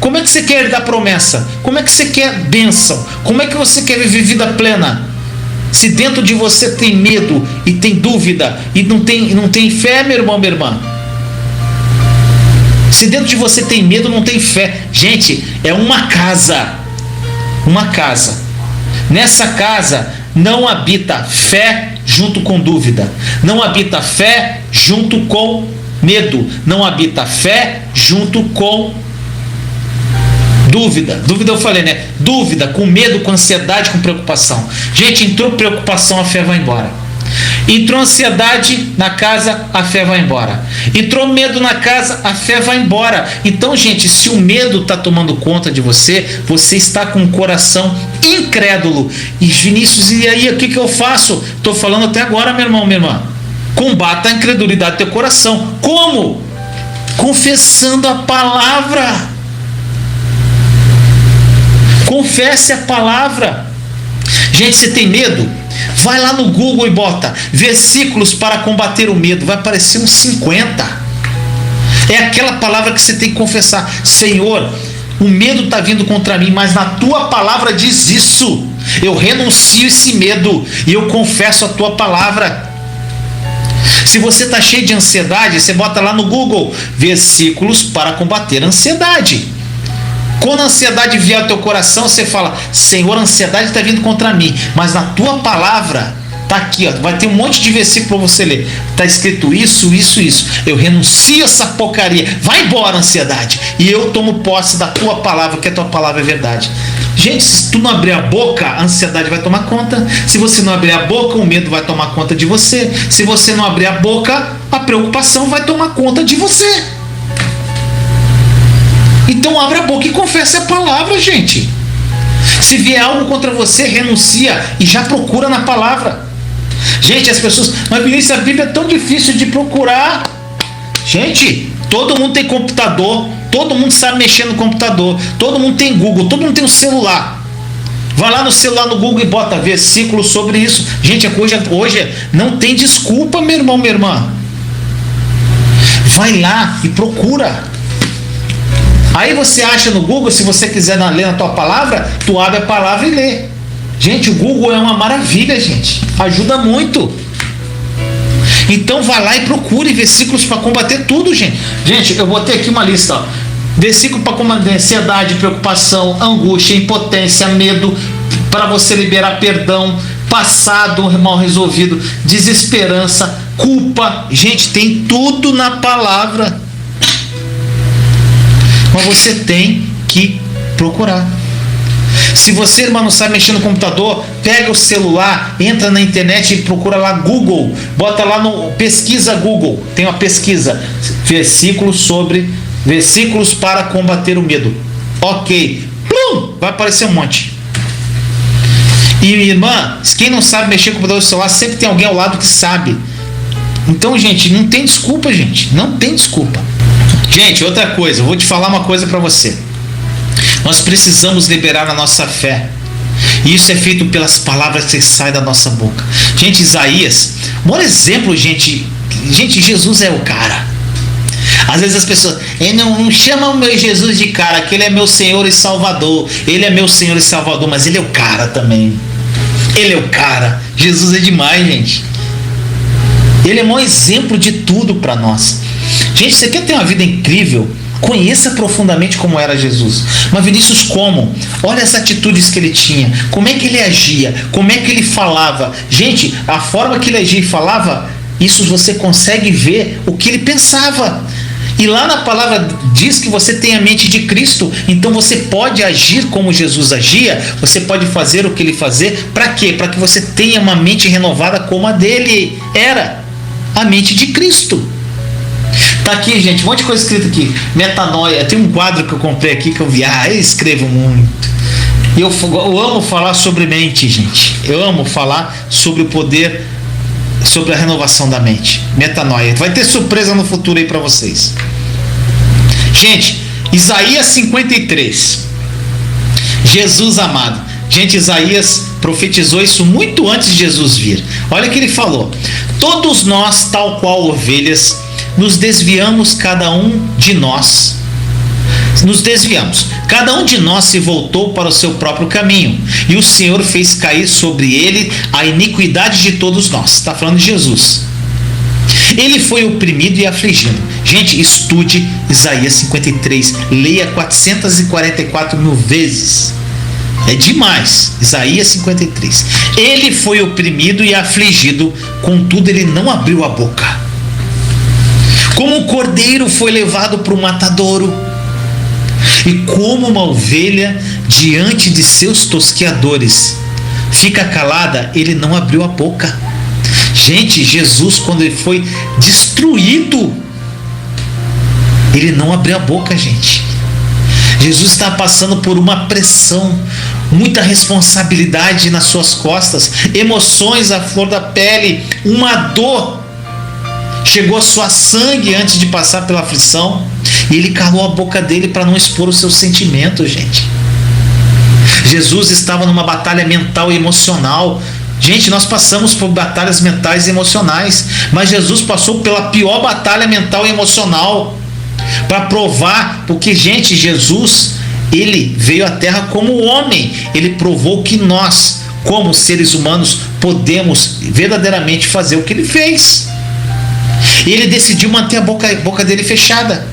Como é que você quer dar promessa? Como é que você quer bênção? Como é que você quer viver vida plena? Se dentro de você tem medo e tem dúvida e não tem fé, meu irmão, minha irmã. Se dentro de você tem medo, não tem fé. Gente, é uma casa. Uma casa. Nessa casa não habita fé junto com dúvida. Não habita fé junto com medo. Não habita fé junto com dúvida. Dúvida eu falei, né? Dúvida, com medo, com ansiedade, com preocupação. Gente, entrou preocupação, a fé vai embora. Entrou ansiedade na casa, a fé vai embora. Entrou medo na casa, a fé vai embora. Então, gente, se o medo está tomando conta de você, você está com o coração incrédulo. E Vinícius, e aí, o que eu faço? Estou falando até agora, meu irmão, minha irmã. Combata a incredulidade do teu coração. Como? Confessando a palavra. Confesse a palavra. Gente, você tem medo? Vai lá no Google e bota versículos para combater o medo. Vai aparecer uns 50. É aquela palavra que você tem que confessar. Senhor, o medo está vindo contra mim, mas na tua palavra diz isso. Eu renuncio esse medo e eu confesso a tua palavra. Se você está cheio de ansiedade, você bota lá no Google versículos para combater a ansiedade. Quando a ansiedade vier ao teu coração, você fala: Senhor, a ansiedade está vindo contra mim, mas na tua palavra está aqui, ó, vai ter um monte de versículo para você ler. Está escrito isso, isso, isso. Eu renuncio essa porcaria. Vai embora, ansiedade. E eu tomo posse da tua palavra, que a tua palavra é verdade. Gente, se tu não abrir a boca, a ansiedade vai tomar conta. Se você não abrir a boca, o medo vai tomar conta de você. Se você não abrir a boca, a preocupação vai tomar conta de você. Então abra a boca e confesse a palavra, gente. Se vier algo contra você, renuncia e já procura na palavra. Gente, as pessoas: mas Vinícius, a Bíblia é tão difícil de procurar. Gente, todo mundo tem computador, todo mundo sabe mexer no computador, todo mundo tem Google, todo mundo tem um celular. Vai lá no celular, no Google, e bota versículos sobre isso. Gente, hoje não tem desculpa, meu irmão, minha irmã. Vai lá e procura. Aí você acha no Google, se você quiser ler na tua palavra, tu abre a palavra e lê. Gente, o Google é uma maravilha, gente. Ajuda muito. Então vai lá e procure versículos para combater tudo, gente. Gente, eu botei aqui uma lista, ó. Versículo para combater ansiedade, preocupação, angústia, impotência, medo, para você liberar perdão, passado mal resolvido, desesperança, culpa. Gente, tem tudo na palavra. Mas você tem que procurar. Se você, irmão, não sabe mexer no computador, pega o celular, entra na internet e procura lá Google. Bota lá no pesquisa Google. Tem uma pesquisa. Versículos para combater o medo. Ok. Plum! Vai aparecer um monte. E, irmã, quem não sabe mexer no computador e celular, sempre tem alguém ao lado que sabe. Então, gente, não tem desculpa, gente. Não tem desculpa. Gente, outra coisa, eu vou te falar uma coisa para você. Nós precisamos liberar a nossa fé. E isso é feito pelas palavras que saem da nossa boca. Gente, Isaías, bom exemplo, gente. Gente, Jesus é o cara. Às vezes as pessoas não chamam o meu Jesus de cara, que ele é meu Senhor e Salvador. Ele é meu Senhor e Salvador, mas ele é o cara também. Ele é o cara. Jesus é demais, gente. Ele é um exemplo de tudo para nós. Gente, você quer ter uma vida incrível? Conheça profundamente como era Jesus. Mas Vinícius, como? Olha as atitudes que ele tinha. Como é que ele agia? Como é que ele falava? Gente, a forma que ele agia e falava, isso você consegue ver o que ele pensava. E lá na palavra diz que você tem a mente de Cristo. Então você pode agir como Jesus agia. Você pode fazer o que ele fazia. Para quê? Para que você tenha uma mente renovada como a dele era. A mente de Cristo. Tá aqui, gente, um monte de coisa escrita aqui. Metanoia. Tem um quadro que eu comprei aqui que eu vi. Eu escrevo muito. E eu amo falar sobre mente, gente. Eu amo falar sobre o poder, sobre a renovação da mente. Metanoia. Vai ter surpresa no futuro aí para vocês. Gente, Isaías 53. Jesus amado. Gente, Isaías profetizou isso muito antes de Jesus vir. Olha o que ele falou. Todos nós, tal qual ovelhas, nos desviamos cada um de nós. nos desviamos. Cada um de nós se voltou para o seu próprio caminho, e o Senhor fez cair sobre ele a iniquidade de todos nós. Está falando de Jesus. Ele foi oprimido e afligido. Gente, estude Isaías 53, leia 444 mil vezes. É demais. Isaías 53. Ele foi oprimido e afligido, contudo ele não abriu a boca. Como um cordeiro foi levado para o matadouro, e como uma ovelha diante de seus tosqueadores fica calada, ele não abriu a boca. Gente, Jesus, quando ele foi destruído, ele não abriu a boca, gente. Jesus está passando por uma pressão, muita responsabilidade nas suas costas, emoções à flor da pele, uma dor. Chegou a suar sangue antes de passar pela aflição, e ele calou a boca dele para não expor os seus sentimentos, gente. Jesus estava numa batalha mental e emocional. Gente, nós passamos por batalhas mentais e emocionais, mas Jesus passou pela pior batalha mental e emocional para provar, porque, gente, Jesus, ele veio à terra como homem. Ele provou que nós, como seres humanos, podemos verdadeiramente fazer o que ele fez. Ele decidiu manter a boca dele fechada.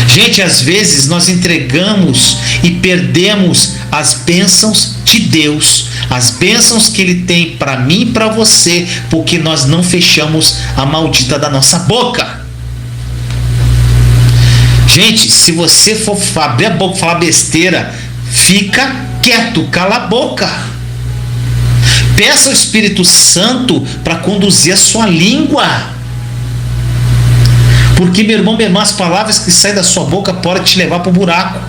Gente, às vezes nós entregamos e perdemos as bênçãos de Deus, as bênçãos que Ele tem para mim e para você, porque nós não fechamos a maldita da nossa boca. Gente, se você for abrir a boca e falar besteira, fica quieto, cala a boca. Peça ao Espírito Santo para conduzir a sua língua. Porque, meu irmão, minha irmã, as palavras que saem da sua boca podem te levar para o buraco.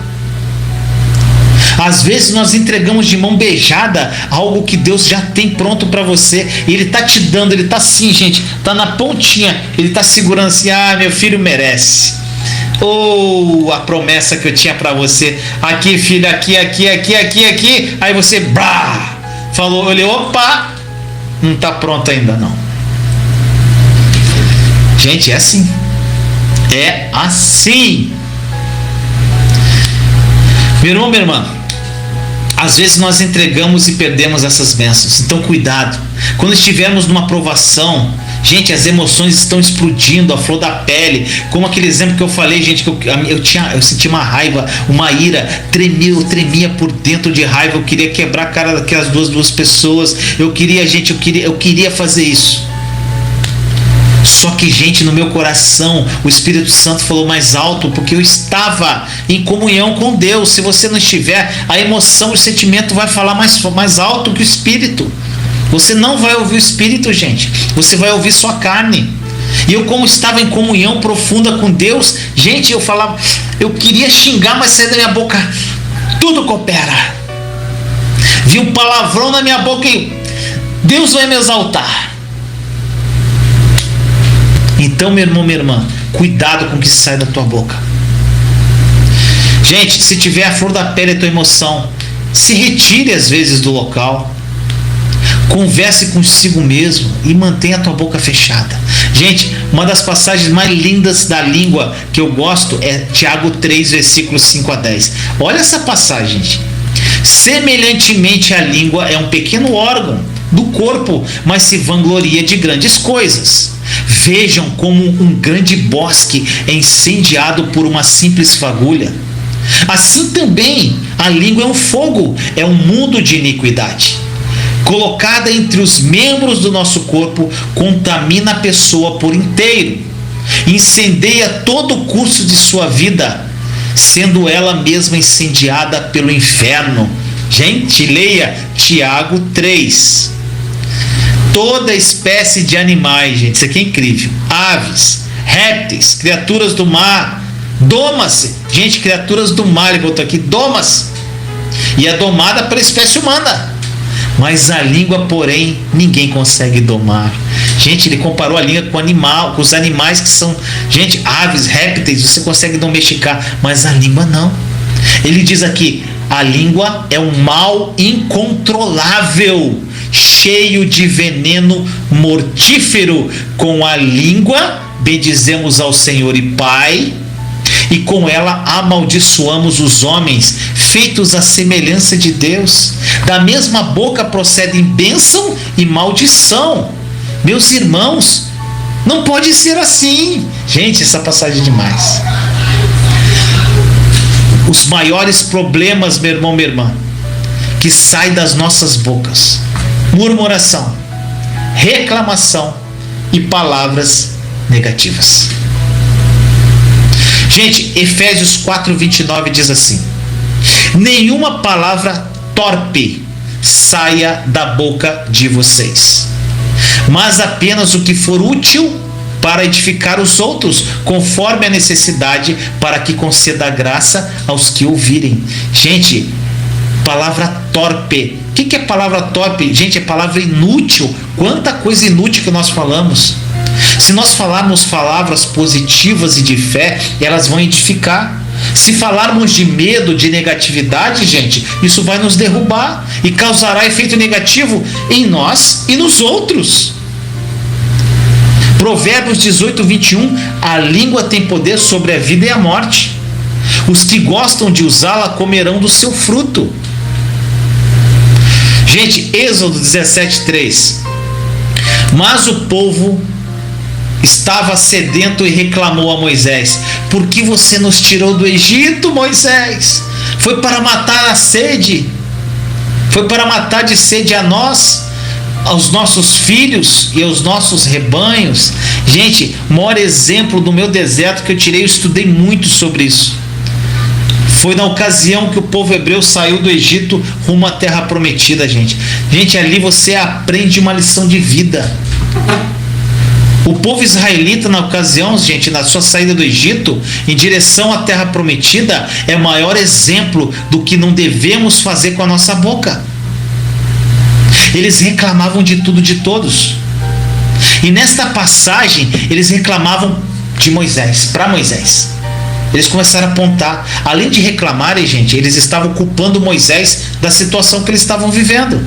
Às vezes nós entregamos de mão beijada algo que Deus já tem pronto para você. E Ele está te dando, Ele está assim, gente, está na pontinha. Ele está segurando assim, meu filho merece. Ou a promessa que eu tinha para você. Aqui, filho, aqui. Aí você, falou, olhou, opa, não está pronto ainda não. Gente, é assim. É assim. Meu irmão, minha irmã, às vezes nós entregamos e perdemos essas bênçãos. Então cuidado. Quando estivermos numa provação, gente, as emoções estão explodindo, a flor da pele. Como aquele exemplo que eu falei, gente, que eu senti uma raiva, uma ira, eu tremia por dentro de raiva. Eu queria quebrar a cara daquelas duas pessoas. Eu queria fazer isso. Só que, gente, no meu coração, o Espírito Santo falou mais alto, porque eu estava em comunhão com Deus. Se você não estiver, a emoção, o sentimento vai falar mais alto que o Espírito. Você não vai ouvir o Espírito, gente. Você vai ouvir sua carne. E eu, como estava em comunhão profunda com Deus, gente, eu falava, eu queria xingar, mas saía da minha boca, tudo coopera. Vi um palavrão na minha boca e Deus vai me exaltar. Então, meu irmão, minha irmã, cuidado com o que sai da tua boca. Gente, se tiver a flor da pele a tua emoção, se retire às vezes do local. Converse consigo mesmo e mantenha a tua boca fechada. Gente, uma das passagens mais lindas da língua que eu gosto é Tiago 3, versículos 5 a 10. Olha essa passagem, gente. Semelhantemente, a língua é um pequeno órgão do corpo, mas se vangloria de grandes coisas. Vejam como um grande bosque é incendiado por uma simples fagulha. Assim também a língua é um fogo, é um mundo de iniquidade. Colocada entre os membros do nosso corpo, contamina a pessoa por inteiro. Incendeia todo o curso de sua vida, sendo ela mesma incendiada pelo inferno. Gente, leia Tiago 3. Toda espécie de animais, gente, isso aqui é incrível. Aves, répteis, criaturas do mar, doma-se. Gente, criaturas do mar, ele botou aqui, doma-se. E é domada pela espécie humana. Mas a língua, porém, ninguém consegue domar. Gente, ele comparou a língua com animal, com os animais que são, gente, aves, répteis, você consegue domesticar, mas a língua não. Ele diz aqui, a língua é um mal incontrolável, cheio de veneno mortífero. Com a língua bendizemos ao Senhor e Pai, e com ela amaldiçoamos os homens, feitos à semelhança de Deus. Da mesma boca procedem bênção e maldição. Meus irmãos, não pode ser assim. Gente, essa passagem é demais. Os maiores problemas, meu irmão, minha irmã, que saem das nossas bocas: murmuração, reclamação e palavras negativas. Gente, Efésios 4:29 diz assim: nenhuma palavra torpe saia da boca de vocês, mas apenas o que for útil para edificar os outros, conforme a necessidade, para que conceda graça aos que ouvirem. Gente, palavra torpe. O que é palavra torpe? Gente, é palavra inútil. Quanta coisa inútil que nós falamos. Se nós falarmos palavras positivas e de fé, elas vão edificar. Se falarmos de medo, de negatividade, gente, isso vai nos derrubar e causará efeito negativo em nós e nos outros. Provérbios 18:21, a língua tem poder sobre a vida e a morte. Os que gostam de usá-la comerão do seu fruto. Gente, Êxodo 17:3. Mas o povo estava sedento e reclamou a Moisés: por que você nos tirou do Egito, Moisés? Foi para matar a sede? Foi para matar de sede a nós, aos nossos filhos e aos nossos rebanhos? Gente, o maior exemplo do meu deserto que eu tirei, eu estudei muito sobre isso. Foi na ocasião que o povo hebreu saiu do Egito rumo à terra prometida, gente. Gente, ali você aprende uma lição de vida. O povo israelita, na ocasião, gente, na sua saída do Egito, em direção à terra prometida, é o maior exemplo do que não devemos fazer com a nossa boca. Eles reclamavam de tudo, de todos. E nesta passagem, eles reclamavam de Moisés, para Moisés. Eles começaram a apontar. Além de reclamarem, gente, eles estavam culpando Moisés da situação que eles estavam vivendo.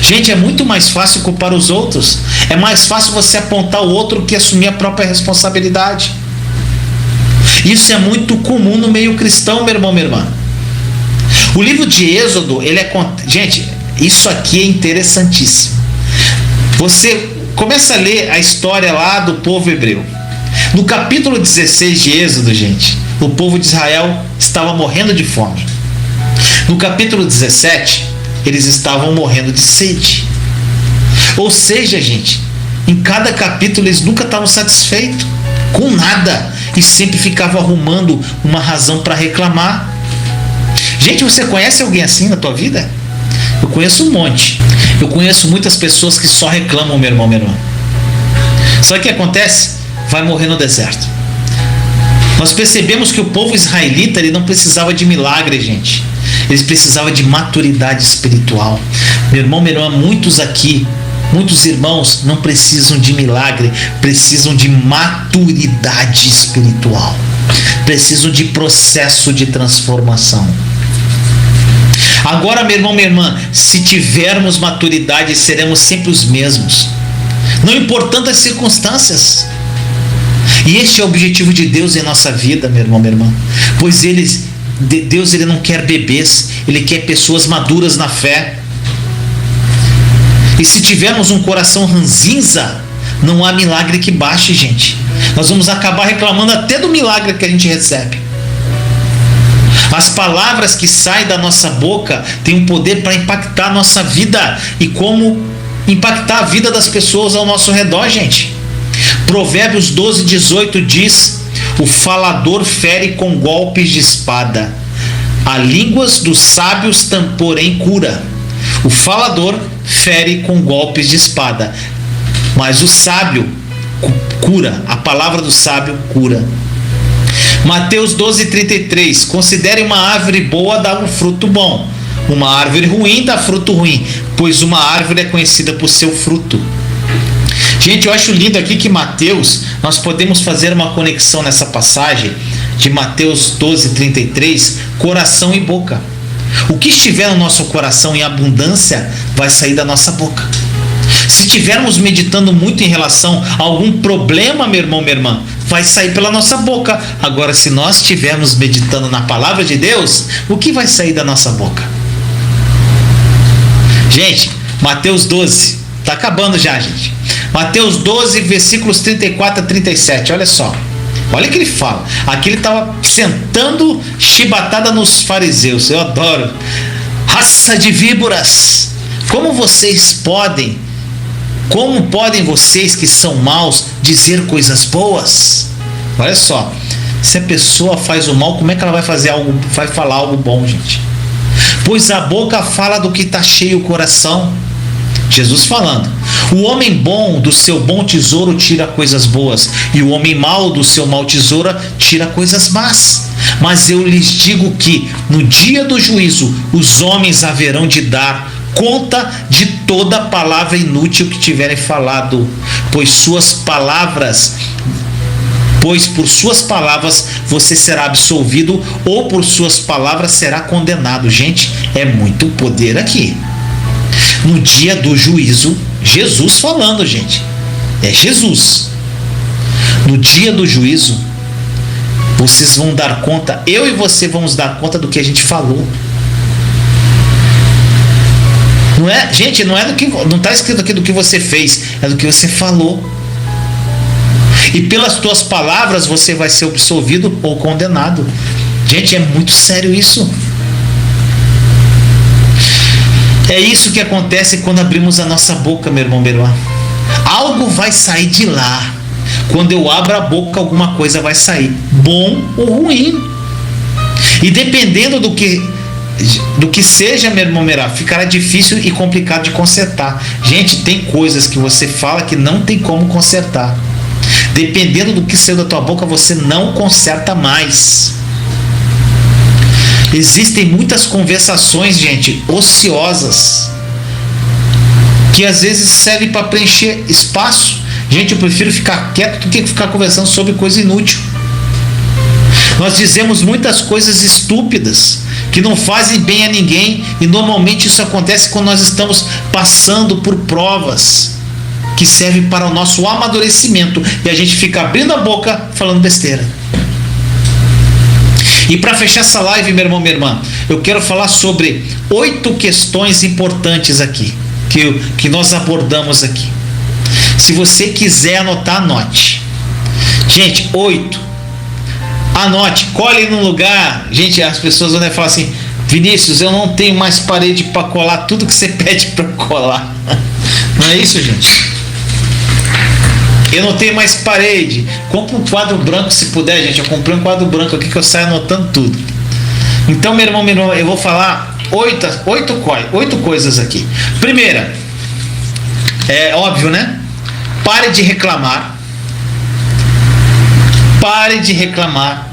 Gente, é muito mais fácil culpar os outros. É mais fácil você apontar o outro que assumir a própria responsabilidade. Isso é muito comum no meio cristão, meu irmão, minha irmã. O livro de Êxodo, ele é... Gente, isso aqui é interessantíssimo. Você começa a ler a história lá do povo hebreu. No capítulo 16 de Êxodo, gente, o povo de Israel estava morrendo de fome. No capítulo 17, eles estavam morrendo de sede. Ou seja, gente, em cada capítulo eles nunca estavam satisfeitos com nada e sempre ficavam arrumando uma razão para reclamar. Gente, você conhece alguém assim na tua vida? Eu conheço um monte. Eu conheço muitas pessoas que só reclamam, meu irmão, minha irmã. Sabe o que acontece? Vai morrer no deserto. Nós percebemos que o povo israelita, ele não precisava de milagre, gente. Eles precisavam de maturidade espiritual. Meu irmão, minha irmã, muitos aqui, muitos irmãos não precisam de milagre, precisam de maturidade espiritual. Precisam de processo de transformação. Agora, meu irmão, minha irmã, se tivermos maturidade, seremos sempre os mesmos, não importando as circunstâncias. E este é o objetivo de Deus em nossa vida, meu irmão, minha irmã. Pois Deus, ele não quer bebês, ele quer pessoas maduras na fé. E se tivermos um coração ranzinza, não há milagre que baixe, gente. Nós vamos acabar reclamando até do milagre que a gente recebe. As palavras que saem da nossa boca têm um poder para impactar a nossa vida e como impactar a vida das pessoas ao nosso redor, gente. Provérbios 12:18 diz: o falador fere com golpes de espada, a línguas dos sábios porém cura. O falador fere com golpes de espada, mas o sábio cura. A palavra do sábio cura. Mateus 12:33. Considere uma árvore boa dá um fruto bom, uma árvore ruim dá fruto ruim, pois uma árvore é conhecida por seu fruto. Gente, eu acho lindo aqui que Mateus, nós podemos fazer uma conexão nessa passagem de Mateus 12:33, coração e boca. O que estiver no nosso coração em abundância vai sair da nossa boca. Se estivermos meditando muito em relação a algum problema, meu irmão, minha irmã, vai sair pela nossa boca. Agora, se nós estivermos meditando na palavra de Deus, o que vai sair da nossa boca? Gente, Mateus 12, está acabando já, gente. Mateus 12, versículos 34 a 37, olha só. Olha o que ele fala. Aqui ele estava sentando chibatada nos fariseus. Eu adoro. Raça de víboras, como podem vocês que são maus dizer coisas boas? Olha só, se a pessoa faz o mal, como é que ela vai falar algo bom, gente? Pois a boca fala do que está cheio o coração. Jesus falando. O homem bom do seu bom tesouro tira coisas boas, e o homem mau do seu mau tesouro tira coisas más. Mas eu lhes digo que no dia do juízo os homens haverão de dar conta de toda palavra inútil que tiverem falado, pois por suas palavras você será absolvido, ou por suas palavras será condenado. Gente, é muito poder aqui. No dia do juízo, Jesus falando, gente. É Jesus. No dia do juízo, vocês vão dar conta, eu e você vamos dar conta do que a gente falou. Não é, gente, não está escrito aqui do que você fez, é do que você falou. E pelas tuas palavras você vai ser absolvido ou condenado. Gente, é muito sério isso. É isso que acontece quando abrimos a nossa boca, meu irmão, minha irmã. Algo vai sair de lá. Quando eu abro a boca, alguma coisa vai sair, bom ou ruim. E dependendo do que seja, meu irmão, ficará difícil e complicado de consertar. Gente, tem coisas que você fala que não tem como consertar. Dependendo do que saiu da tua boca, você não conserta mais. Existem muitas conversações, gente, ociosas, que às vezes servem para preencher espaço. Gente, eu prefiro ficar quieto do que ficar conversando sobre coisa inútil. Nós dizemos muitas coisas estúpidas que não fazem bem a ninguém, e normalmente isso acontece quando nós estamos passando por provas que servem para o nosso amadurecimento, e a gente fica abrindo a boca falando besteira. E para fechar essa live, meu irmão, minha irmã, eu quero falar sobre 8 questões importantes aqui, que nós abordamos aqui. Se você quiser anotar, anote. Gente, 8. Anote, colhe num lugar. Gente, as pessoas vão falar assim: Vinícius, eu não tenho mais parede para colar tudo que você pede para colar. Não é isso, gente? Eu não tenho mais parede. Compre um quadro branco se puder, gente. Eu comprei um quadro branco aqui que eu saio anotando tudo. Então, meu irmão, eu vou falar 8 coisas aqui. Primeira, é óbvio, né? Pare de reclamar. Pare de reclamar.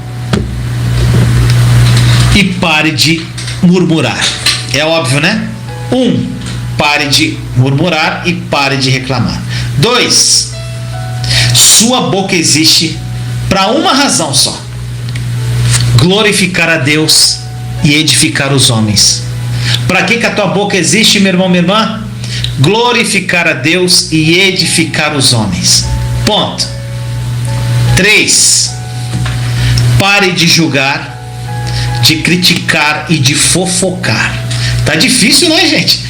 E pare de murmurar. É óbvio, né? 1. Pare de murmurar e pare de reclamar. 2. Sua boca existe para uma razão só: glorificar a Deus e edificar os homens. Para que a tua boca existe, meu irmão, minha irmã? Glorificar a Deus e edificar os homens. Ponto. 3. Pare de julgar, de criticar e de fofocar. Tá difícil, né, gente?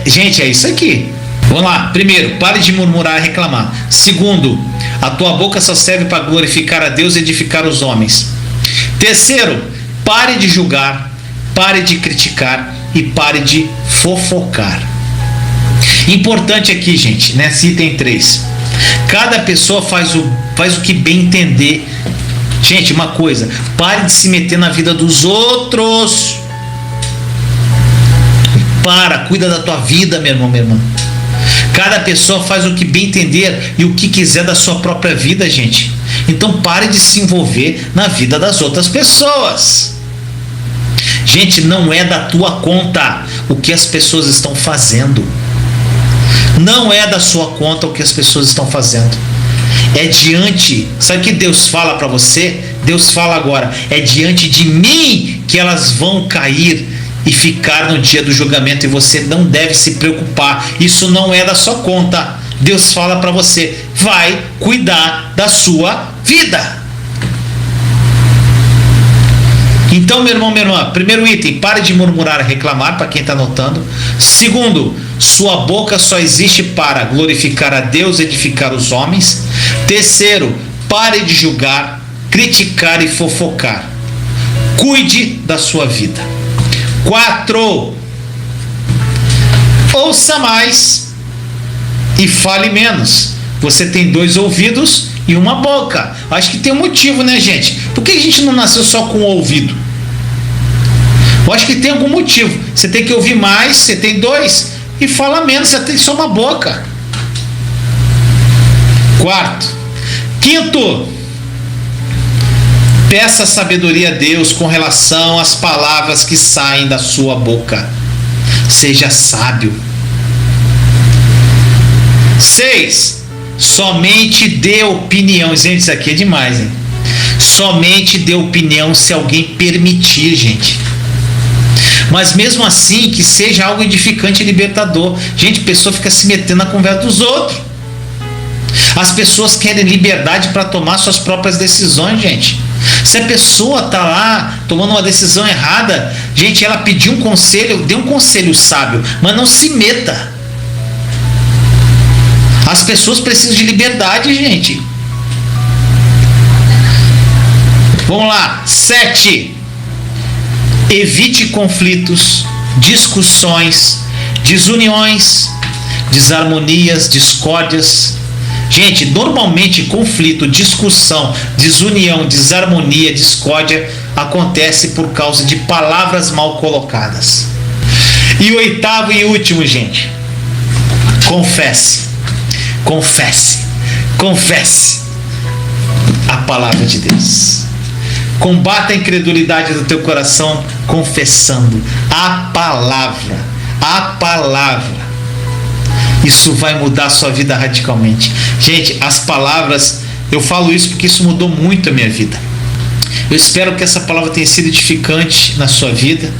Gente, é isso aqui. Vamos lá. Primeiro, pare de murmurar e reclamar. Segundo, a tua boca só serve para glorificar a Deus e edificar os homens. Terceiro, pare de julgar, pare de criticar e pare de fofocar. Importante aqui, gente, nesse item 3. Cada pessoa faz o que bem entender. Gente, uma coisa: pare de se meter na vida dos outros. Cuida da tua vida, meu irmão, minha irmã. Cada pessoa faz o que bem entender e o que quiser da sua própria vida, gente. Então pare de se envolver na vida das outras pessoas. Gente, não é da tua conta o que as pessoas estão fazendo. Não é da sua conta o que as pessoas estão fazendo. É diante, sabe o que Deus fala para você? Deus fala agora: é diante de mim que elas vão cair e ficar no dia do julgamento, e você não deve se preocupar. Isso não é da sua conta. Deus fala para você: vai cuidar da sua vida. Então, meu irmão, minha irmã, primeiro item, pare de murmurar e reclamar, para quem está anotando. Segundo, sua boca só existe para glorificar a Deus e edificar os homens. Terceiro, pare de julgar, criticar e fofocar. Cuide da sua vida. 4, ouça mais e fale menos. Você tem 2 ouvidos e uma boca. Acho que tem um motivo, né, gente? Por que a gente não nasceu só com o ouvido? Eu acho que tem algum motivo. Você tem que ouvir mais, você tem 2 e fala menos, você tem só uma boca. 4. Quinto, peça sabedoria a Deus com relação às palavras que saem da sua boca. Seja sábio. 6. Somente dê opinião. Gente, isso aqui é demais, hein? Somente dê opinião se alguém permitir, gente. Mas mesmo assim, que seja algo edificante e libertador. Gente, a pessoa fica se metendo na conversa dos outros. As pessoas querem liberdade para tomar suas próprias decisões, gente. Se a pessoa está lá tomando uma decisão errada, gente, ela pediu um conselho, dê um conselho sábio, mas não se meta. As pessoas precisam de liberdade, gente. Vamos lá. 7. Evite conflitos, discussões, desuniões, desarmonias, discórdias. Gente, normalmente conflito, discussão, desunião, desarmonia, discórdia acontece por causa de palavras mal colocadas. E 8º e último, gente, confesse, confesse, confesse a palavra de Deus. Combata a incredulidade do teu coração confessando a palavra. A palavra. Isso vai mudar a sua vida radicalmente. Gente, as palavras, eu falo isso porque isso mudou muito a minha vida. Eu espero que essa palavra tenha sido edificante na sua vida.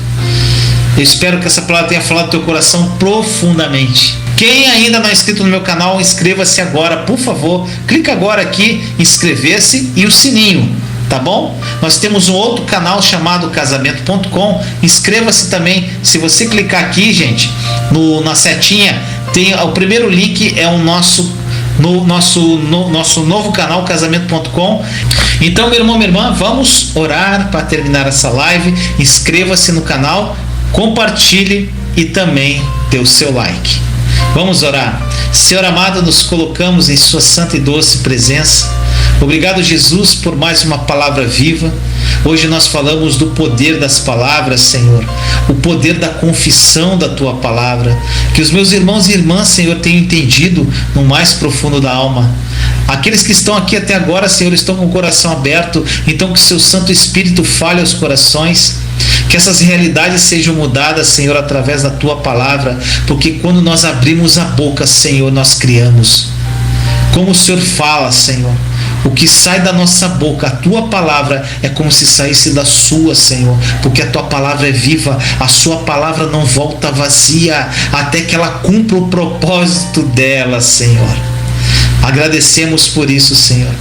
Eu espero que essa palavra tenha falado no teu coração profundamente. Quem ainda não é inscrito no meu canal, inscreva-se agora, por favor. Clica agora aqui, inscrever-se e o sininho. Tá bom? Nós temos um outro canal chamado Casamento.com. Inscreva-se também. Se você clicar aqui, gente, na setinha, tem o primeiro link, é o nosso novo canal Casamento.com. Então, meu irmão, minha irmã, vamos orar para terminar essa live. Inscreva-se no canal, compartilhe e também dê o seu like. Vamos orar. Senhor amado, nos colocamos em sua santa e doce presença. Obrigado, Jesus, por mais uma palavra viva. Hoje nós falamos do poder das palavras, Senhor, o poder da confissão da Tua palavra. Que os meus irmãos e irmãs, Senhor, tenham entendido no mais profundo da alma. Aqueles que estão aqui até agora, Senhor, estão com o coração aberto, então que Seu Santo Espírito fale aos corações. Que essas realidades sejam mudadas, Senhor, através da Tua palavra, porque quando nós abrimos a boca, Senhor, nós criamos. Como o Senhor fala, Senhor, o que sai da nossa boca, a Tua palavra, é como se saísse da Sua, Senhor, porque a Tua palavra é viva, a Sua palavra não volta vazia, até que ela cumpra o propósito dela, Senhor. Agradecemos por isso, Senhor.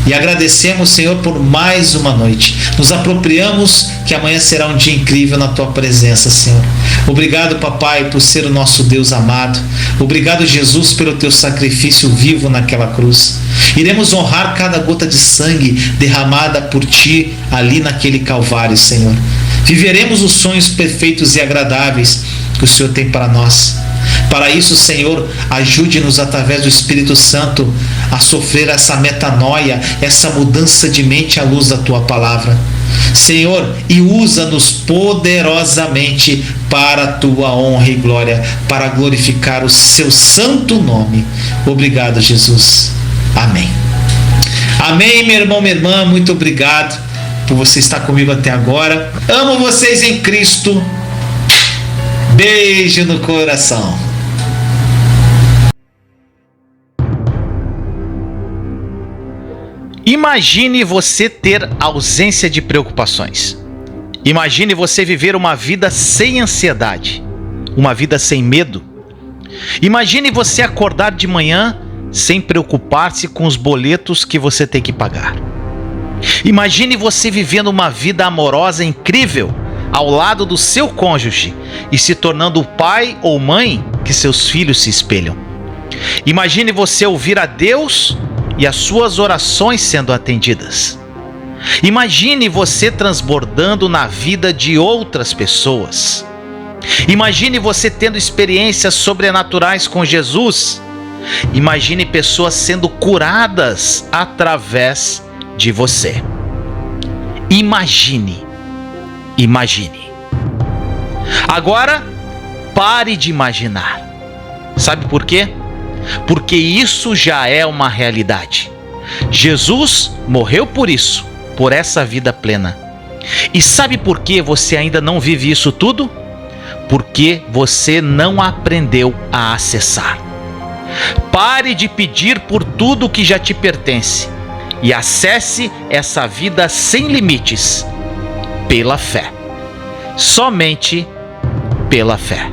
E agradecemos, Senhor, por mais uma noite. Nos apropriamos que amanhã será um dia incrível na Tua presença, Senhor. Obrigado, Papai, por ser o nosso Deus amado. Obrigado, Jesus, pelo Teu sacrifício vivo naquela cruz. Iremos honrar cada gota de sangue derramada por Ti ali naquele Calvário, Senhor. Viveremos os sonhos perfeitos e agradáveis que o Senhor tem para nós. Para isso, Senhor, ajude-nos através do Espírito Santo a sofrer essa metanoia, essa mudança de mente à luz da Tua palavra. Senhor, e usa-nos poderosamente para a Tua honra e glória, para glorificar o Seu santo nome. Obrigado, Jesus. Amém. Amém, meu irmão, minha irmã, muito obrigado por você estar comigo até agora. Amo vocês em Cristo. Beijo no coração. Imagine você ter ausência de preocupações. Imagine você viver uma vida sem ansiedade, uma vida sem medo. Imagine você acordar de manhã sem preocupar-se com os boletos que você tem que pagar. Imagine você vivendo uma vida amorosa incrível ao lado do seu cônjuge e se tornando o pai ou mãe que seus filhos se espelham. Imagine você ouvir a Deus e as suas orações sendo atendidas. Imagine você transbordando na vida de outras pessoas. Imagine você tendo experiências sobrenaturais com Jesus. Imagine pessoas sendo curadas através de você. Imagine. Agora, pare de imaginar. Sabe por quê? Porque isso já é uma realidade. Jesus morreu por isso, por essa vida plena. E sabe por que você ainda não vive isso tudo? Porque você não aprendeu a acessar. Pare de pedir por tudo que já te pertence e acesse essa vida sem limites pela fé. Somente pela fé.